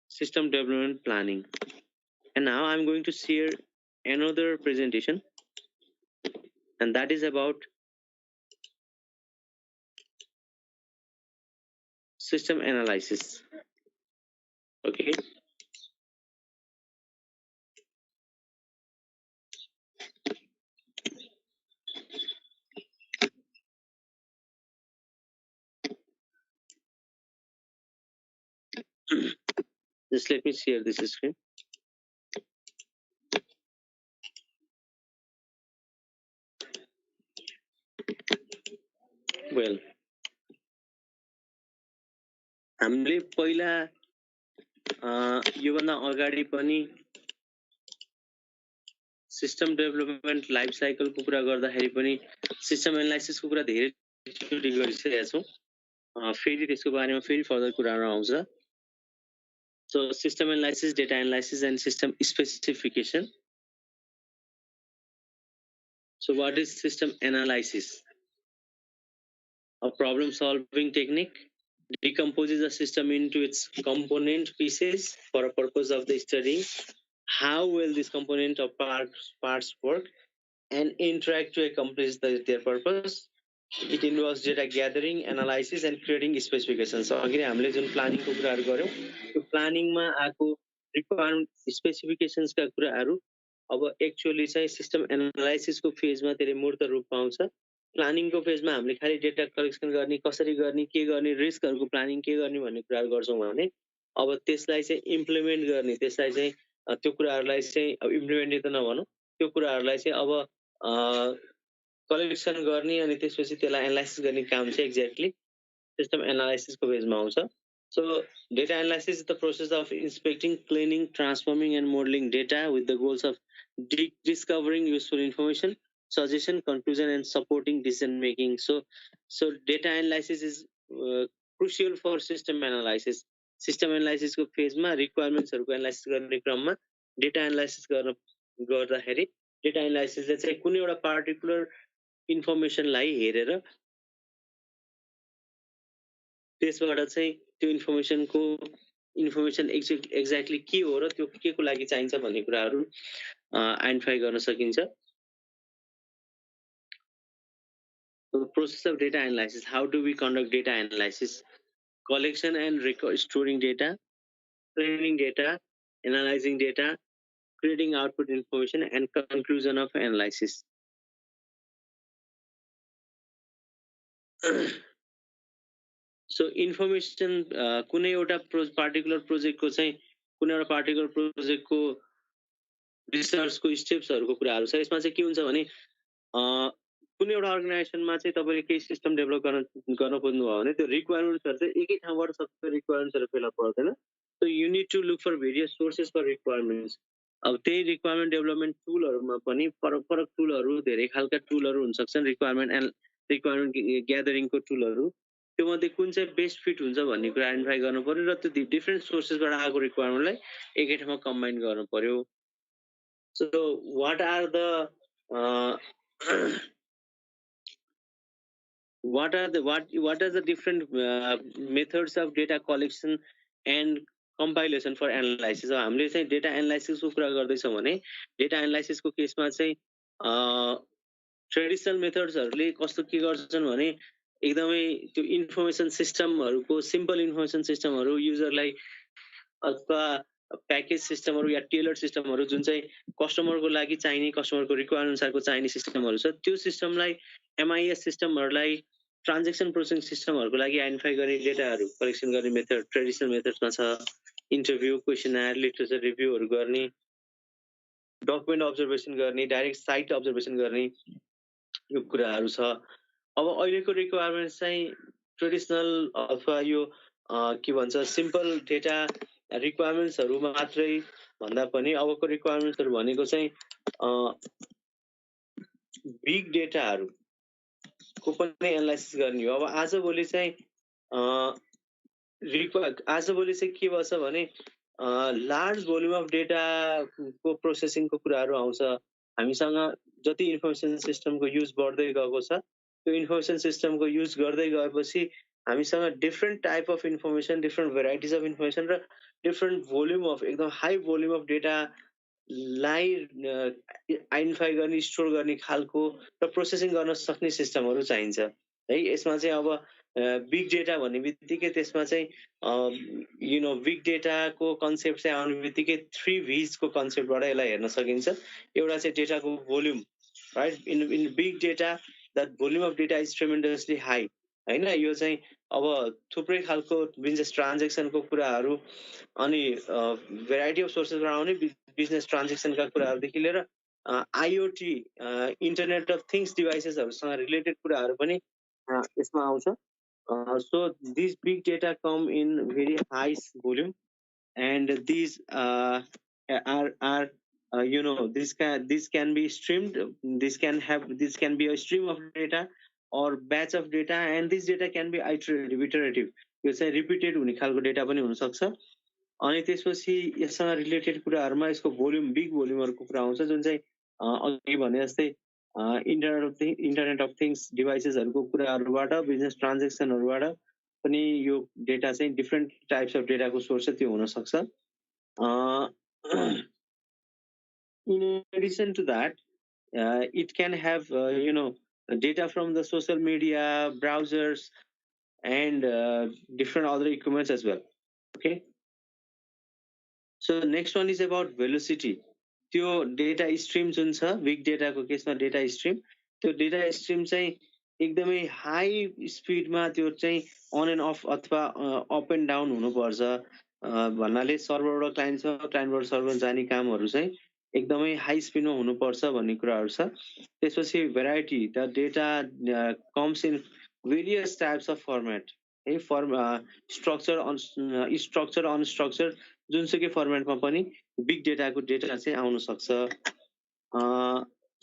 system development planning. And now I'm going to share another presentation, and that is about system analysis. Okay, Just let me share this screen. Well, हामीले पहिला योभन्दा अगाडि पनि system development life साइकलको कुरा गर्दाखेरि पनि system एनालाइसिसको कुरा धेरैचोटि गरिसकेका छौँ। फेरि त्यसको बारेमा फेरि फर्दर कुराहरू आउँछ। So system analysis, data analysis and system specification. So what is system analysis? A problem solving technique decomposes a system into its component pieces for a purpose of the studying how well this component of parts work and interact to accomplish their purpose. It involves data gathering, analysis and creating specifications. So again हामीले जुन planning को कुराहरु गर्यौं त्यो प्लानिङमा आको requirement specifications का कुराहरु अब एक्चुअली चाहिँ सिस्टम एनालाइसिस को फेजमा त्यसले मूर्त रूप पाउँछ। प्लानिङ को फेजमा हामीले खाली डेटा कलेक्सन गर्ने, कसरी गर्ने, के गर्ने, रिस्कहरुको प्लानिङ के गर्ने भन्ने कुराहरु गर्छौं भने अब त्यसलाई चाहिँ इम्प्लिमेन्ट गर्ने, त्यसलाई चाहिँ त्यो कुराहरुलाई चाहिँ अब इम्प्लिमेन्ट त नभनौं, त्यो कुराहरुलाई चाहिँ अब कलेक्सन गर्ने अनि त्यसपछि त्यसलाई एनालाइसिस गर्ने काम चाहिँ एक्ज्याक्टली सिस्टम एनालाइसिस को फेजमा आउँछ। So data analysis is the process of inspecting, cleaning, transforming and modeling data with the goals of discovering useful information, suggestion, conclusion and supporting decision making. So data analysis is crucial for system analysis. System analysis को फेजमा रिक्वायरमेन्ट्सहरुको analysis गर्ने क्रममा data analysis गर्दाखेरि data एनालाइसिसले चाहिँ कुनै एउटा particular इन्फर्मेसनलाई हेरेर त्यसबाट चाहिँ त्यो इन्फर्मेसन एक्ज्याक्टली के हो र त्यो के को लागि चाहिन्छ भन्ने कुराहरु आइडेन्टिफाई गर्न सकिन्छ। The process of data analysis. How do we conduct data analysis? Collection and storing data, training data, analyzing data, creating output information and conclusion of analysis. So information कुनै एउटा पार्टिकुलर प्रोजेक्टको चाहिँ कुनै एउटा पार्टिकुलर प्रोजेक्टको रिसर्चको स्टेप्सहरुको कुराहरु छ। यसमा चाहिँ के हुन्छ भने कुनै एउटा अर्गनाइजेसनमा चाहिँ तपाईले केही सिस्टम डेभलप गर्न खोज्नु भयो भने त्यो रिक्वायरमेन्ट्सहरु चाहिँ एकै ठाउँबाट सबै रिक्वायरमेन्ट्सहरु फेला पर्दैन। So you need to look for various sources for requirements. अब त्यही रिक्वायरमेन्ट डेभलपमेन्ट टुलहरुमा पनि फरक फरक टुलहरु धेरै खालका टुलहरु हुन सक्छन्। रिक्वायरमेन्ट ग्यादरिङको टुलहरु त्यो मध्ये कुन चाहिँ बेस्ट फिट हुन्छ भन्ने कुरा आइडेन्टिफाई गर्नु पर्यो र त्यो डिफरेन्ट सोर्सेसबाट आएको रिक्वायरमेन्टलाई एकै ठाउँमा कम्बाइन गर्नु पर्यो। So what are the different methods of data collection and compilation for analysis? अब हामीले चाहिँ डेटा एनालाइसिस को कुरा गर्दै छौं भने डेटा एनालाइसिस को केसमा चाहिँ ट्रेडिसनल मेथड्सहरुले कस्तो के गर्छन् भने एकदमै त्यो इन्फर्मेसन सिस्टमहरुको सिम्पल इन्फर्मेसन सिस्टमहरु युजरलाई अथवा प्याकेज सिस्टमहरु या टेलर सिस्टमहरु जुन चाहिँ कस्टमरको लागि चाहिने कस्टमरको रिक्वायरमेन्ट अनुसारको चाहिने सिस्टमहरु छ त्यो सिस्टमलाई एमआईएस सिस्टमहरुलाई ट्रान्ज्याक्सन प्रोसेसिङ सिस्टमहरुको लागि आइडेन्टिफाई गर्ने डेटाहरु कलेक्सन गर्ने मेथड ट्रेडिसनल मेथड्समा छ। इन्टरभ्यु, क्वेशनर, लिटरेचर रिभ्युहरु गर्ने, डकुमेन्ट अब्जर्भेसन गर्ने, डाइरेक्ट साइट अब्जर्भेसन गर्ने यो कुराहरु छ। अब अहिलेको रिक्वायरमेन्ट चाहिँ ट्रेडिसनल अथवा यो के भन्छ सिम्पल डेटा रिक्वायरमेन्ट्सहरु मात्रै भन्दा पनि अबको रिक्वायरमेन्ट्सहरु भनेको चाहिँ बिग डेटाहरु को पनि एनालाइसिस गर्ने हो। अब आजभोलि चाहिँ के भन्छ भने लार्ज भोल्युम अफ डेटा को प्रोसेसिङ को कुराहरु आउँछ। हामीसँग जति इन्फर्मेसन सिस्टमको युज बढ्दै गएको छ त्यो इन्फर्मेसन सिस्टमको युज गर्दै गएपछि हामीसँग different type of information, different varieties of information र डिफरेन्ट भोल्युम अफ एकदम हाई भोल्युम अफ डेटा लाई आइडेन्टिफाई गर्ने, स्टोर गर्ने खालको र प्रोसेसिङ गर्न सक्ने सिस्टमहरु चाहिन्छ है। यसमा चाहिँ अब बिग डेटा भन्ने बित्तिकै त्यसमा चाहिँ यु नो बिग डेटा को कन्सेप्ट चाहिँ आउने बित्तिकै 3 V's को कन्सेप्टबाट यसलाई हेर्न सकिन्छ। एउटा चाहिँ डेटाको volume, right? In big data that volume of data is tremendously high हैन। यो चाहिँ अब थुप्रै खालको बिजनेस ट्रान्जेक्सनको कुराहरू अनि भेराइटी अफ सोर्सेसबाट आउने बिजनेस ट्रान्जेक्सनका कुराहरूदेखि लिएर आइओटी इन्टरनेट अफ थिङ्स डिभाइसेसहरूसँग रिलेटेड कुराहरू पनि यसमा आउँछ so this big data come in very high volume and these are this can be streamed, this can be a stream of data or batch of data, and this data can be iterative, यो चाहिँ repeated हुने खालको data पनि हुनसक्छ अनि त्यसपछि यससँग related कुराहरूमा यसको भोल्युम बिग भोल्युमहरूको कुरा आउँछ जुन चाहिँ अघि भने जस्तै इन्टरनेट अफ थिङ्स डिभाइसेसहरूको कुराहरूबाट बिजनेस ट्रान्जेक्सनहरूबाट पनि यो डेटा चाहिँ डिफ्रेन्ट टाइप्स अफ डेटाको सोर्स त्यो हुनसक्छ in addition to that it can have data from the social media browsers and different other equipments as well. Okay, so next one is about velocity. त्यो data stream जुन छ big डेटाको केसमा data stream त्यो data stream चाहिँ एकदमै high स्पिडमा त्यो चाहिँ on and of अथवा अप एन्ड डाउन हुनुपर्छ भन्नाले सर्भरबाट क्लाइन्ट छ क्लाइन्टबाट सर्भर जाने कामहरू चाहिँ एकदमै हाई स्पिडमा हुनुपर्छ भन्ने कुराहरू छ त्यसपछि variety the data comes in various types of format है स्ट्रक्चर अनस्ट्रक्चर जुनसुकै फर्मेटमा पनि बिग डेटाको डेटा चाहिँ आउन सक्छ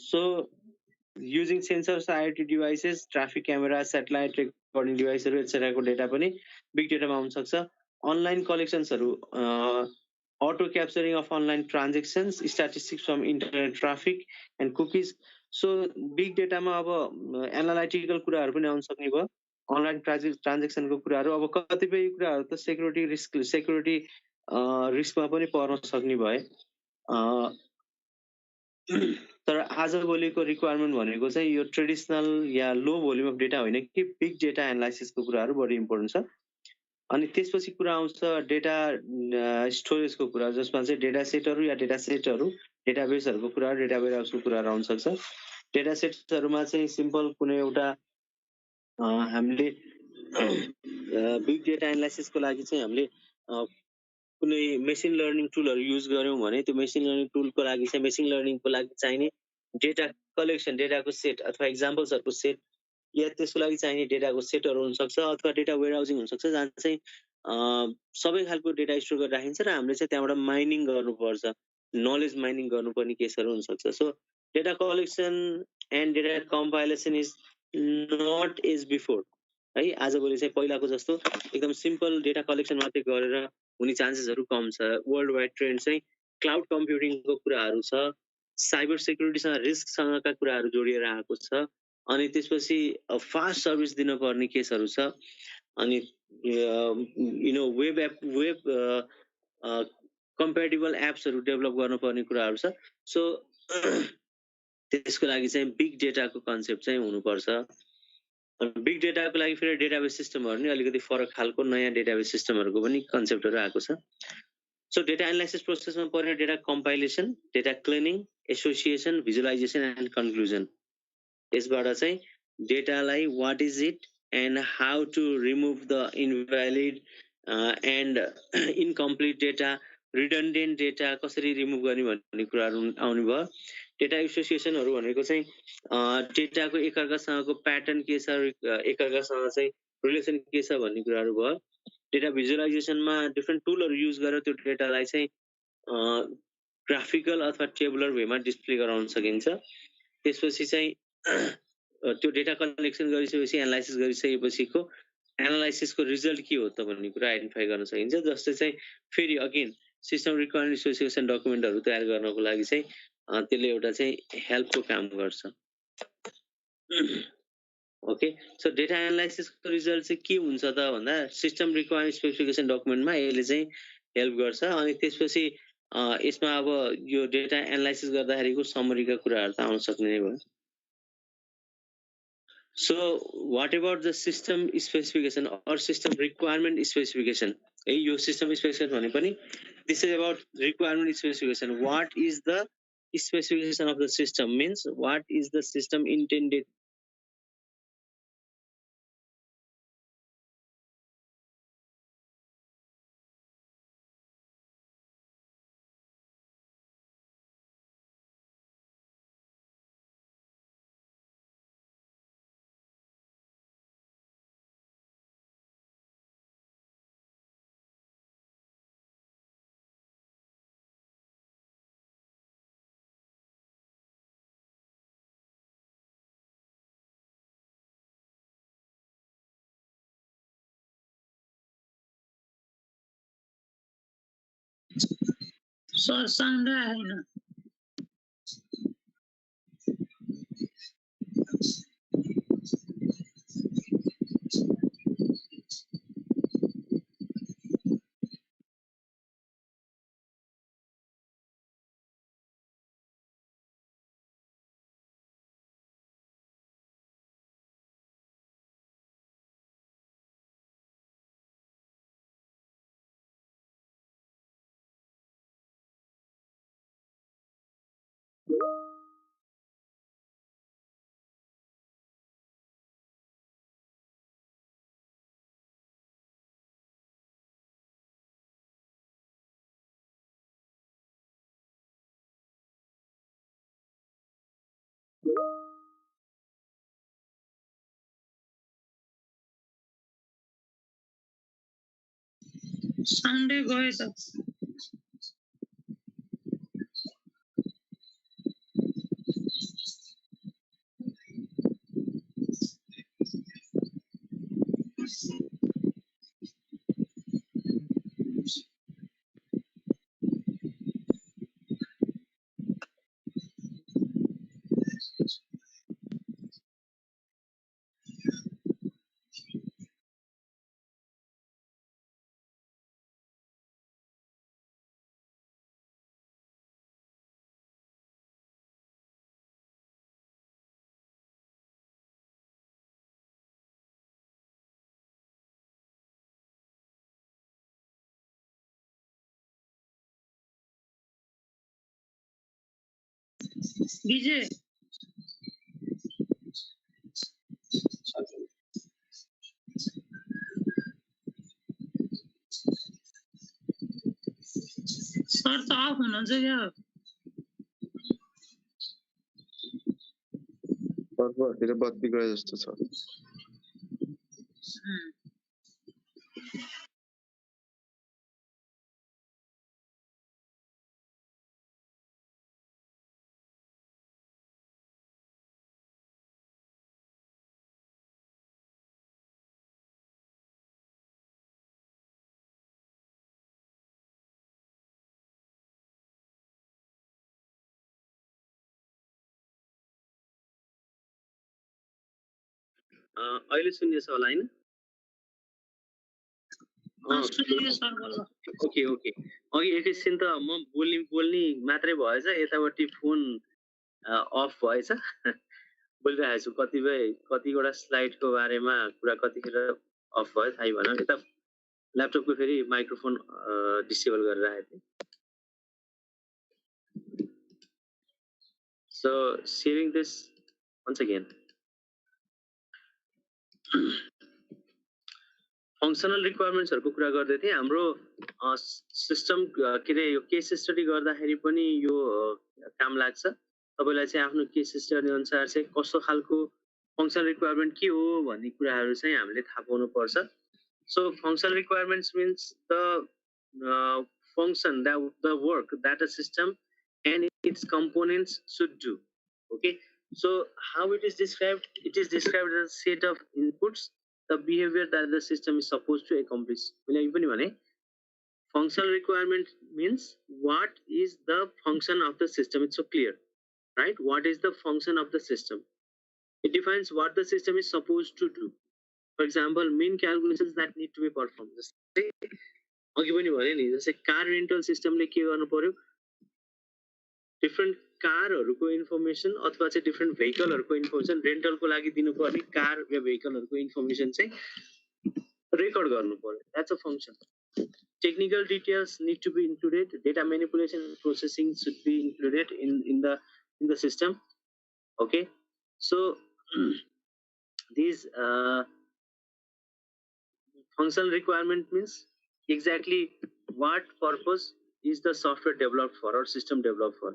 so using sensors IoT devices traffic camera satellite recording डिभाइसहरू एटसेट्राको डेटा पनि बिग डेटामा आउन सक्छ अनलाइन कलेक्सन्सहरू auto capturing of online transactions statistics from internet traffic and cookies so big data मा अब एनालाइटिकल कुराहरू पनि आउन सक्ने भयो अनलाइन ट्रान्जेक्सनको कुराहरू अब कतिपय कुराहरू त सेक्युरिटी रिस्कमा पनि पर्न सक्ने भए तर आजभोलिको रिक्वायरमेन्ट भनेको चाहिँ यो traditional yeah low volume of data होइन कि बिग डेटा एनालाइसिसको कुराहरू बढी इम्पोर्टेन्ट छ अनि त्यसपछि कुरा आउँछ डेटा स्टोरेजको कुरा जसमा चाहिँ डेटा सेटहरू या डेटा सेटहरू डेटाबेसहरूको कुरा डेटा वेयरहाउसको कुराहरू आउन सक्छ डेटा सेट्सहरूमा चाहिँ सिम्पल कुनै एउटा हामीले बिग डेटा एनालाइसिसको लागि चाहिँ हामीले कुनै मेसिन लर्निङ टुलहरू युज गर्यौँ भने त्यो मेसिन लर्निङ टुलको लागि चाहिँ मेसिन लर्निङको लागि चाहिने डेटा कलेक्सन डेटाको सेट अथवा इक्जाम्पल्सहरूको सेट या त्यसको लागि चाहिने डेटाको सेटहरू हुनसक्छ अथवा डेटा वेयरहाउसिङ हुनसक्छ जहाँ चाहिँ सबै खालको डेटा स्टोर गरेर राखिन्छ र हामीले चाहिँ त्यहाँबाट माइनिङ गर्नुपर्छ नलेज माइनिङ गर्नुपर्ने केसहरू हुनसक्छ so data collection and data compilation is not as before है आजभोलि चाहिँ पहिलाको जस्तो एकदम सिम्पल डेटा कलेक्सन मात्रै गरेर हुने चान्सेसहरू कम छ वर्ल्ड वाइड ट्रेन्ड चाहिँ क्लाउड कम्प्युटिङको कुराहरू छ साइबर सेक्युरिटीसँग रिस्कसँगका कुराहरू जोडिएर आएको छ अनि त्यसपछि फास्ट सर्भिस दिनुपर्ने केसहरू छ अनि वेब कम्पेटेबल एप्सहरू डेभलप गर्नुपर्ने कुराहरू छ सो त्यसको लागि चाहिँ बिग डेटाको कन्सेप्ट चाहिँ हुनुपर्छ बिग डेटाको लागि फेरि डेटाबेस सिस्टमहरू नि अलिकति फरक खालको नयाँ डेटाबेस सिस्टमहरूको पनि कन्सेप्टहरू आएको छ सो डेटा एनालाइसिस प्रोसेसमा पर्ने data compilation data cleaning association visualisation and conclusion यसबाट चाहिँ डेटालाई what is it and how to remove the invalid and incomplete data redundant data कसरी रिमुभ गर्ने भन्ने कुराहरू आउने भयो डेटा एसोसिएसनहरू भनेको चाहिँ डेटाको एकअर्कासँगको प्याटर्न के छ एकअर्कासँग चाहिँ रिलेसन के छ भन्ने कुराहरू भयो डेटा भिजुअलाइजेसनमा डिफ्रेन्ट टुलहरू युज गरेर त्यो डेटालाई चाहिँ ग्राफिकल अथवा टेबुलर वेमा डिस्प्ले गराउन सकिन्छ त्यसपछि चाहिँ त्यो डेटा कलेक्सन गरिसकेपछि एनालाइसिस गरिसकेपछिको एनालाइसिसको रिजल्ट के हो त भन्ने कुरा आइडेन्टिफाई गर्न सकिन्छ जस्तै चाहिँ फेरि अगेन सिस्टम रिक्वायरमेन्ट स्पेसिफिकेसन डकुमेन्टहरू तयार गर्नको लागि चाहिँ त्यसले एउटा चाहिँ हेल्पको काम गर्छ ओके सो डेटा एनालाइसिसको रिजल्ट चाहिँ के हुन्छ त भन्दा सिस्टम रिक्वायरमेन्ट स्पेसिफिकेसन डकुमेन्टमा यसले चाहिँ हेल्प गर्छ अनि त्यसपछि यसमा अब यो डेटा एनालाइसिस गर्दाखेरिको समरीका कुराहरू त आउन सक्ने नै भयो So what about the system specification or system requirement specification? Your system specification भने पनि this is about requirement specification. What is the specification of the system means what is the system intended sir साउन्डै आएन साउन्डै गयो त विजय sir त of हुनुहुन्छ क्या सर्भरतिर बत्ती गए जस्तो छ अहिले सुन्नेछ होला हैन ओके ओके अघि एकैछिन त म बोल्ने मात्रै भएछ यतापट्टि फोन अफ भएछ बोलिरहेको छु कतिवटा स्लाइडको बारेमा कुरा कतिखेर अफ भयो थाहै भएन यता ल्यापटपको फेरि माइक्रोफोन डिसेबल गरेर राखेको थिएँ so sharing this once again फंक्सनल रिक्वायरमेन्ट्सहरुको कुरा गर्दै थिए हाम्रो सिस्टम के रे यो केस स्टडी गर्दाखेरि पनि यो काम लाग्छ तपाईलाई चाहिँ आफ्नो केस स्टडी अनुसार चाहिँ कस्तो खालको फंक्सनल रिक्वायरमेन्ट के हो भन्ने कुराहरु चाहिँ हामीले थाहा पाउनु पर्छ so functional requirements means the function that the work that a system and its components should do okay so how it is described as a set of inputs the behavior that the system is supposed to accomplish functional requirement means what is the function of the system it's so clear right what is the function of the system it defines what the system is supposed to do for example main calculations that need to be performed अघि पनि भने नि जस्तै car rental सिस्टमले के गर्नु पर्यो different कारहरुको information अथवा चाहिँ डिफरेन्ट भेहिकलहरुको इन्फर्मेसन रेन्टलको लागि दिनुपर्ने कार या भेहिकलहरुको इन्फर्मेसन चाहिँ रेकर्ड गर्नु पर्यो that's a function technical details need to be included data manipulation and processing should be included in the system okay so these functional requirement means exactly what purpose is the software developed for or system developed for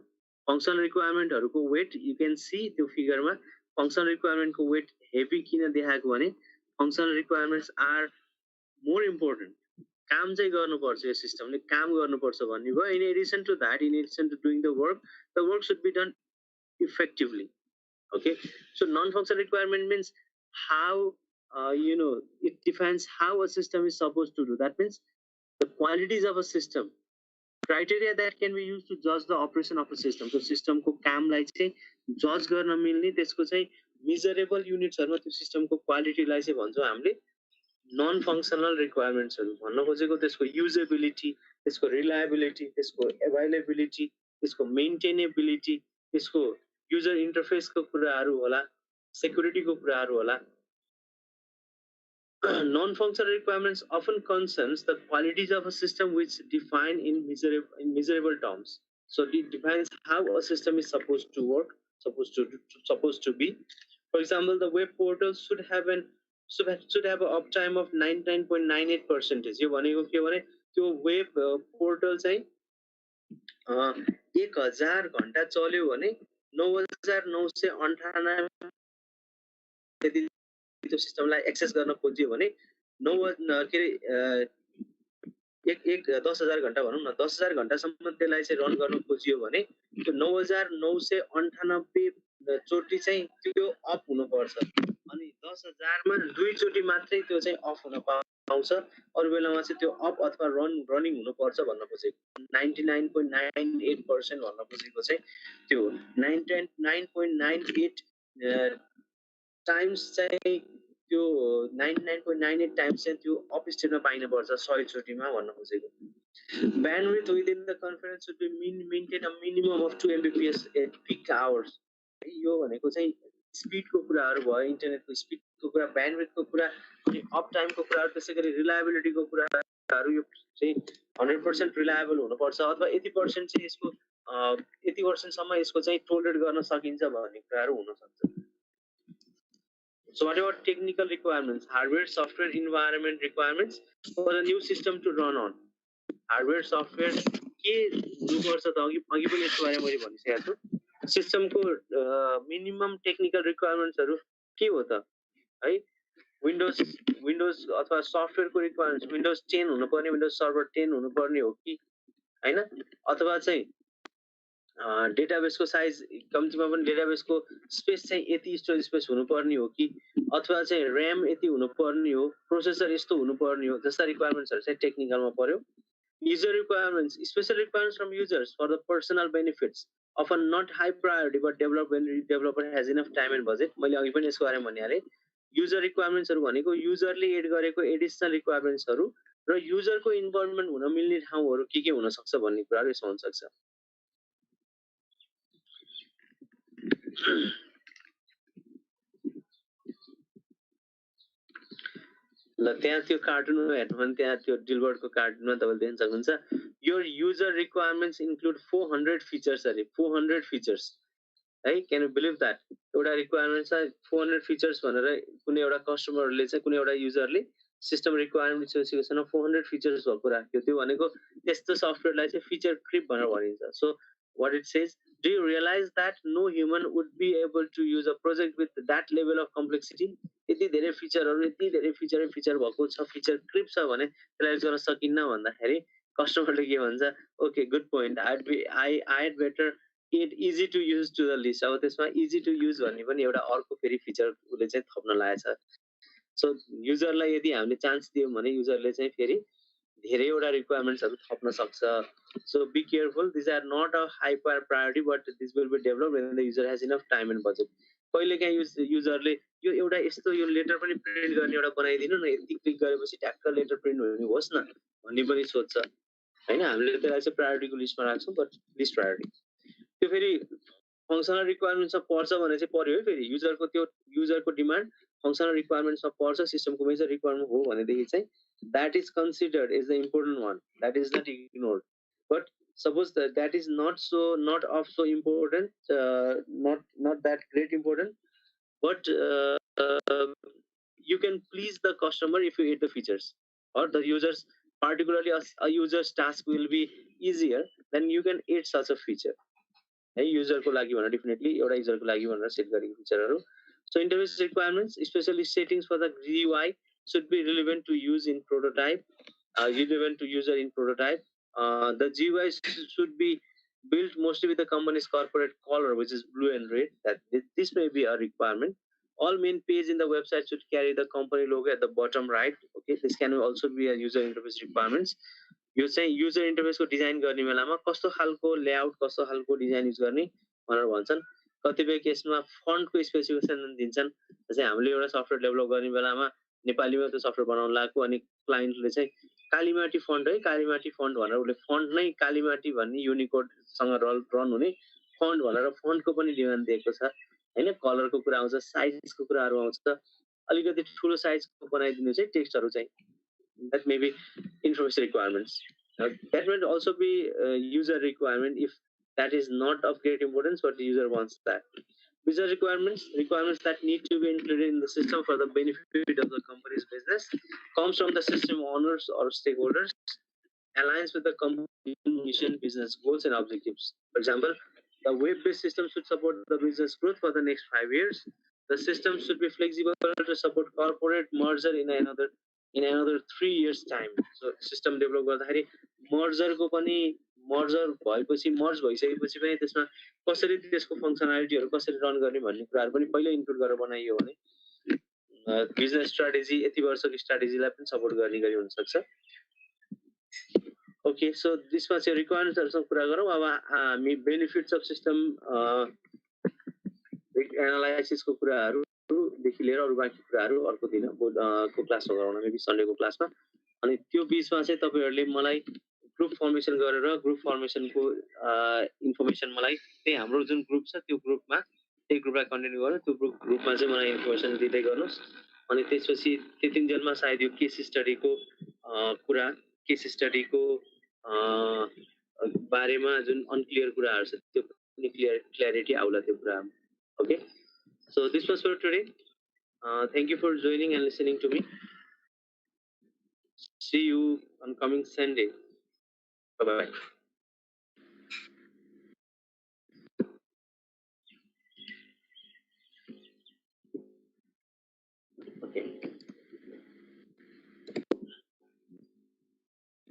functional requirement हरुको weight you can see त्यो figure मा functional requirement को weight heavy किन देखाएको भने functional requirements are more important काम चाहिँ गर्नुपर्छ यो सिस्टमले काम गर्नुपर्छ भन्ने भयो in addition to doing the work should be done effectively okay so non functional requirement means how it defines how a system is supposed to do that means the qualities of a system criteria that can be used to judge the operation of a system. So system को कामलाई चाहिँ जज गर्न मिल्ने त्यसको चाहिँ measurable युनिट्सहरुमा त्यो सिस्टमको क्वालिटीलाई चाहिँ भन्छौं हामीले नन फंक्शनल रिक्वायरमेन्ट्सहरु भन्न खोजेको त्यसको युजेबिलिटी त्यसको रिलायबिलिटी त्यसको अवेलेबिलिटी त्यसको मेन्टेनेबिलिटी त्यसको युजर इन्टरफेसको कुराहरु होला सेक्युरिटीको कुराहरु होला non-functional requirements often concerns the qualities of a system which define in measurable terms. So it defines how a system is supposed to work, supposed to be. For example, the web portal should have an uptime of 99.98%. यो भनेको के भने त्यो web portal चाहिँ 1000 घण्टा चल्यो भने 9998 यदि त्यो सिस्टमलाई एक्सेस गर्न खोजियो भने 10,000 घण्टा भनौं न 10,000 घण्टासम्म त्यसलाई चाहिँ रन गर्न खोजियो भने त्यो 9,998 चोटी चाहिँ त्यो अफ हुनु पर्छ अनि 10,000 मा दुई चोटी मात्रै त्यो चाहिँ अफ हुन पाउँछ अरु बेलामा चाहिँ त्यो अफ अथवा रनिङ हुनु पर्छ भन्न खोजेको 99.98% भन्न खोजेको चाहिँ त्यो 99.98 टाइम्स चाहिँ त्यो 99.98 टाइम्स चाहिँ त्यो अप स्टेटमा पाइनु पर्छ 100 चोटीमा भन्न खोजेको bandwidth within the conference should be maintain a minimum of 2 mbps at peak hours यो भनेको चाहिँ स्पिडको कुराहरु भयो इन्टरनेटको स्पिडको कुरा ब्यान्डविड्थको कुरा अनि अप टाइमको कुराहरु त्यसैगरी रिलायबिलिटीको कुराहरु यो चाहिँ 100% रिलायबल हुनुपर्छ अथवा यति पर्सेन्ट चाहिँ यसको यति पर्सेन्टसम्म यसको चाहिँ टोलरेट गर्न सकिन्छ भन्ने कुराहरु हुन सक्छ So what about technical requirements? Hardware, software, environment requirements for a new system to run on. Hardware, software के हुनुपर्छ त अघि पनि यसको बारेमा मैले भनिसकेको छु सिस्टमको मिनिमम टेक्निकल रिक्वायरमेन्ट्सहरु के हो त है विन्डोज अथवा सफ्टवेयरको रिक्वायरमेन्ट्स विन्डोज 10 हुनुपर्ने विन्डोज सर्भर 10 हुनुपर्ने हो कि हैन अथवा चाहिँ डेटाबेसको साइज कम्तीमा पनि डेटाबेसको स्पेस चाहिँ यति स्टोरेज स्पेस हुनुपर्ने हो कि अथवा चाहिँ र्याम यति हुनुपर्ने हो प्रोसेसर यस्तो हुनुपर्ने हो जस्ता रिक्वायरमेन्ट्सहरु चाहिँ टेक्निकलमा पर्यो user requirements special requirements from users for the personal benefits often not high priority but developed when the developer has enough time and budget मैले अघि पनि यसको बारेमा भनिहाले युजर रिक्वायरमेन्ट्सहरु भनेको युजरले एड गरेको एडिशनल रिक्वायरमेन्ट्सहरु र युजरको इन्भल्भमेन्ट हुन मिल्ने ठाउँहरु के हुन सक्छ भन्ने कुराहरु यसमा हुन सक्छ ल त्यहाँ त्यो कार्टुनमा हेर्नु भने त्यहाँ त्यो डिलबर्टको कार्टुनमा तपाईले देख्न सक्नुहुन्छ your user requirements include 400 features अरे 400 फिचर्स है क्यान यु बिलिभ दैट एउटा रिक्वायरमेन्ट छ 400 फिचर्स भनेर कुनै एउटा कस्टमरले चाहिँ कुनै एउटा युजरले सिस्टम रिक्वायरमेन्ट स्पेसिफिकेसनमा 400 फिचर्स भएको राख्यो त्यो भनेको त्यस्तो सफ्टवेयरलाई चाहिँ फिचर क्रिप भनेर भनिन्छ so what it says do you realize that no human would be able to use a project with that level of complexity यति धेरै फिचरहरु यति धेरै फिचर भएको छ फिचर क्रिप छ भने त्यसलाई गर्न सकिन्न भन्दाखेरि कस्टमरले के भन्छ okay good point I'd better it easy to use to the list अब त्यसमा easy to use भन्ने पनि एउटा अर्को फेरि फिचर उले चाहिँ थप्न लागेछ सो युजरलाई यदि हामीले चान्स दियौं भने युजरले चाहिँ फेरि धेरैवटा रिक्वायरमेन्ट्सहरु थप्न सक्छ so be careful these are not a high priority but this will be developed when the user has enough time and budget कहिले काहीँ युजरले यो एउटा यस्तो यो लेटर पनि प्रिन्ट गर्ने एउटा बनाइदिनु न यति क्लिक गरेपछि ट्याक्क लेटर प्रिन्ट हुने होस् न भन्ने पनि सोच्छ हैन हामीले त्यसलाई चाहिँ प्रायोरिटीको लिस्टमा राख्छौं बट लिस्ट प्रायोरिटी त्यो फेरि फंक्सनल रिक्वायरमेन्ट्समा पर्छ भने चाहिँ पर्यो है फेरि युजरको डिमान्ड फंक्सनल रिक्वायरमेन्ट्समा पर्छ सिस्टमको मेजर रिक्वायरमेन्ट हो भनेदेखि चाहिँ that is considered as the important one that is not ignored but suppose that is not of so important not that great important but you can please the customer if you add the features or the users particularly a user's task will be easier then you can add such a feature है युजरको लागि भनेर definitely एउटा युजरको लागि भनेर set गरेको फिचरहरु so interface requirements especially settings for the GUI should be relevant to use in prototype relevant to user in prototype the GUI should be built mostly with the company's corporate color which is blue and red that this may be a requirement all main page in the website should carry the company logo at the bottom right okay this can also be a user interface requirements यो चाहिँ user इन्टरफेसको design गर्ने बेलामा कस्तो खालको layout कस्तो खालको design use गर्ने भनेर भन्छन् कतिपय केसमा फन्टको स्पेसिफिकेसन दिन्छन् चाहिँ हामीले एउटा सफ्टवेयर डेभलप गर्ने बेलामा नेपालीमा त्यो सफ्टवेयर बनाउन लागेको अनि क्लाइन्टले चाहिँ कालीमाटी फन्ट है कालीमाटी फन्ट भनेर उसले फन्ट नै कालीमाटी भन्ने युनिकोडसँग रन हुने फन्ट भनेर फन्टको पनि डिमान्ड दिएको छ हैन कलरको कुरा आउँछ साइजको कुराहरू आउँछ अलिकति ठुलो साइजको बनाइदिनु चाहिँ टेक्स्टहरू चाहिँ that may be interface requirements. That might also be user requirement if that is not of great importance, but the user wants that. User requirements that need to be included in the system for the benefit of the company's business, comes from the system owners or stakeholders, aligns with the company's mission, business goals, and objectives. For example, the web-based system should support the business growth for the next 5 years. The system should be flexible to support corporate merger in another 3 years time. So system develop गर्दाखेरि merger को पनि merger भएपछि merge भइसकेपछि पनि त्यसमा कसरी त्यसको फंक्शनालिटीहरु कसरी रन गर्ने भन्ने कुराहरु पनि पहिले इन्क्लुड गरेर बनाइयो भने बिजनेस स्ट्र्याटेजी यति वर्षको स्ट्र्याटेजीलाई पनि सपोर्ट गर्ने गरी हुन सक्छ. Okay, so this was your requirements also कुरा गरौँ. अब हामी बेनिफिट्स अफ सिस्टम एनालाइसिस को कुराहरु देखि लिएर अरु बाँकी कुराहरु अर्को दिन को क्लासमा गरौँ मेबी सन्डेको क्लासमा. अनि त्यो बीचमा चाहिँ तपाईहरुले मलाई ग्रुप फर्मेसन गरेर ग्रुप फर्मेसनको इन्फर्मेसन मलाई त्यही हाम्रो जुन ग्रुप छ त्यो ग्रुपमा त्यही ग्रुपलाई कन्टिन्यु गर्नु त्यो ग्रुपमा चाहिँ मलाई इन्फर्मेसन दिँदै गर्नुस्. अनि त्यसपछि त्यो तीन दिनमा सायद यो केस स्टडीको कुरा केस स्टडीको बारेमा जुन अनक्लियर कुराहरु छ त्यो पनि क्ल्यारिटी आउला त्यो कुरा. Okay, so this was for today. Thank you for joining and listening to me. See you on coming Sunday. Bye bye.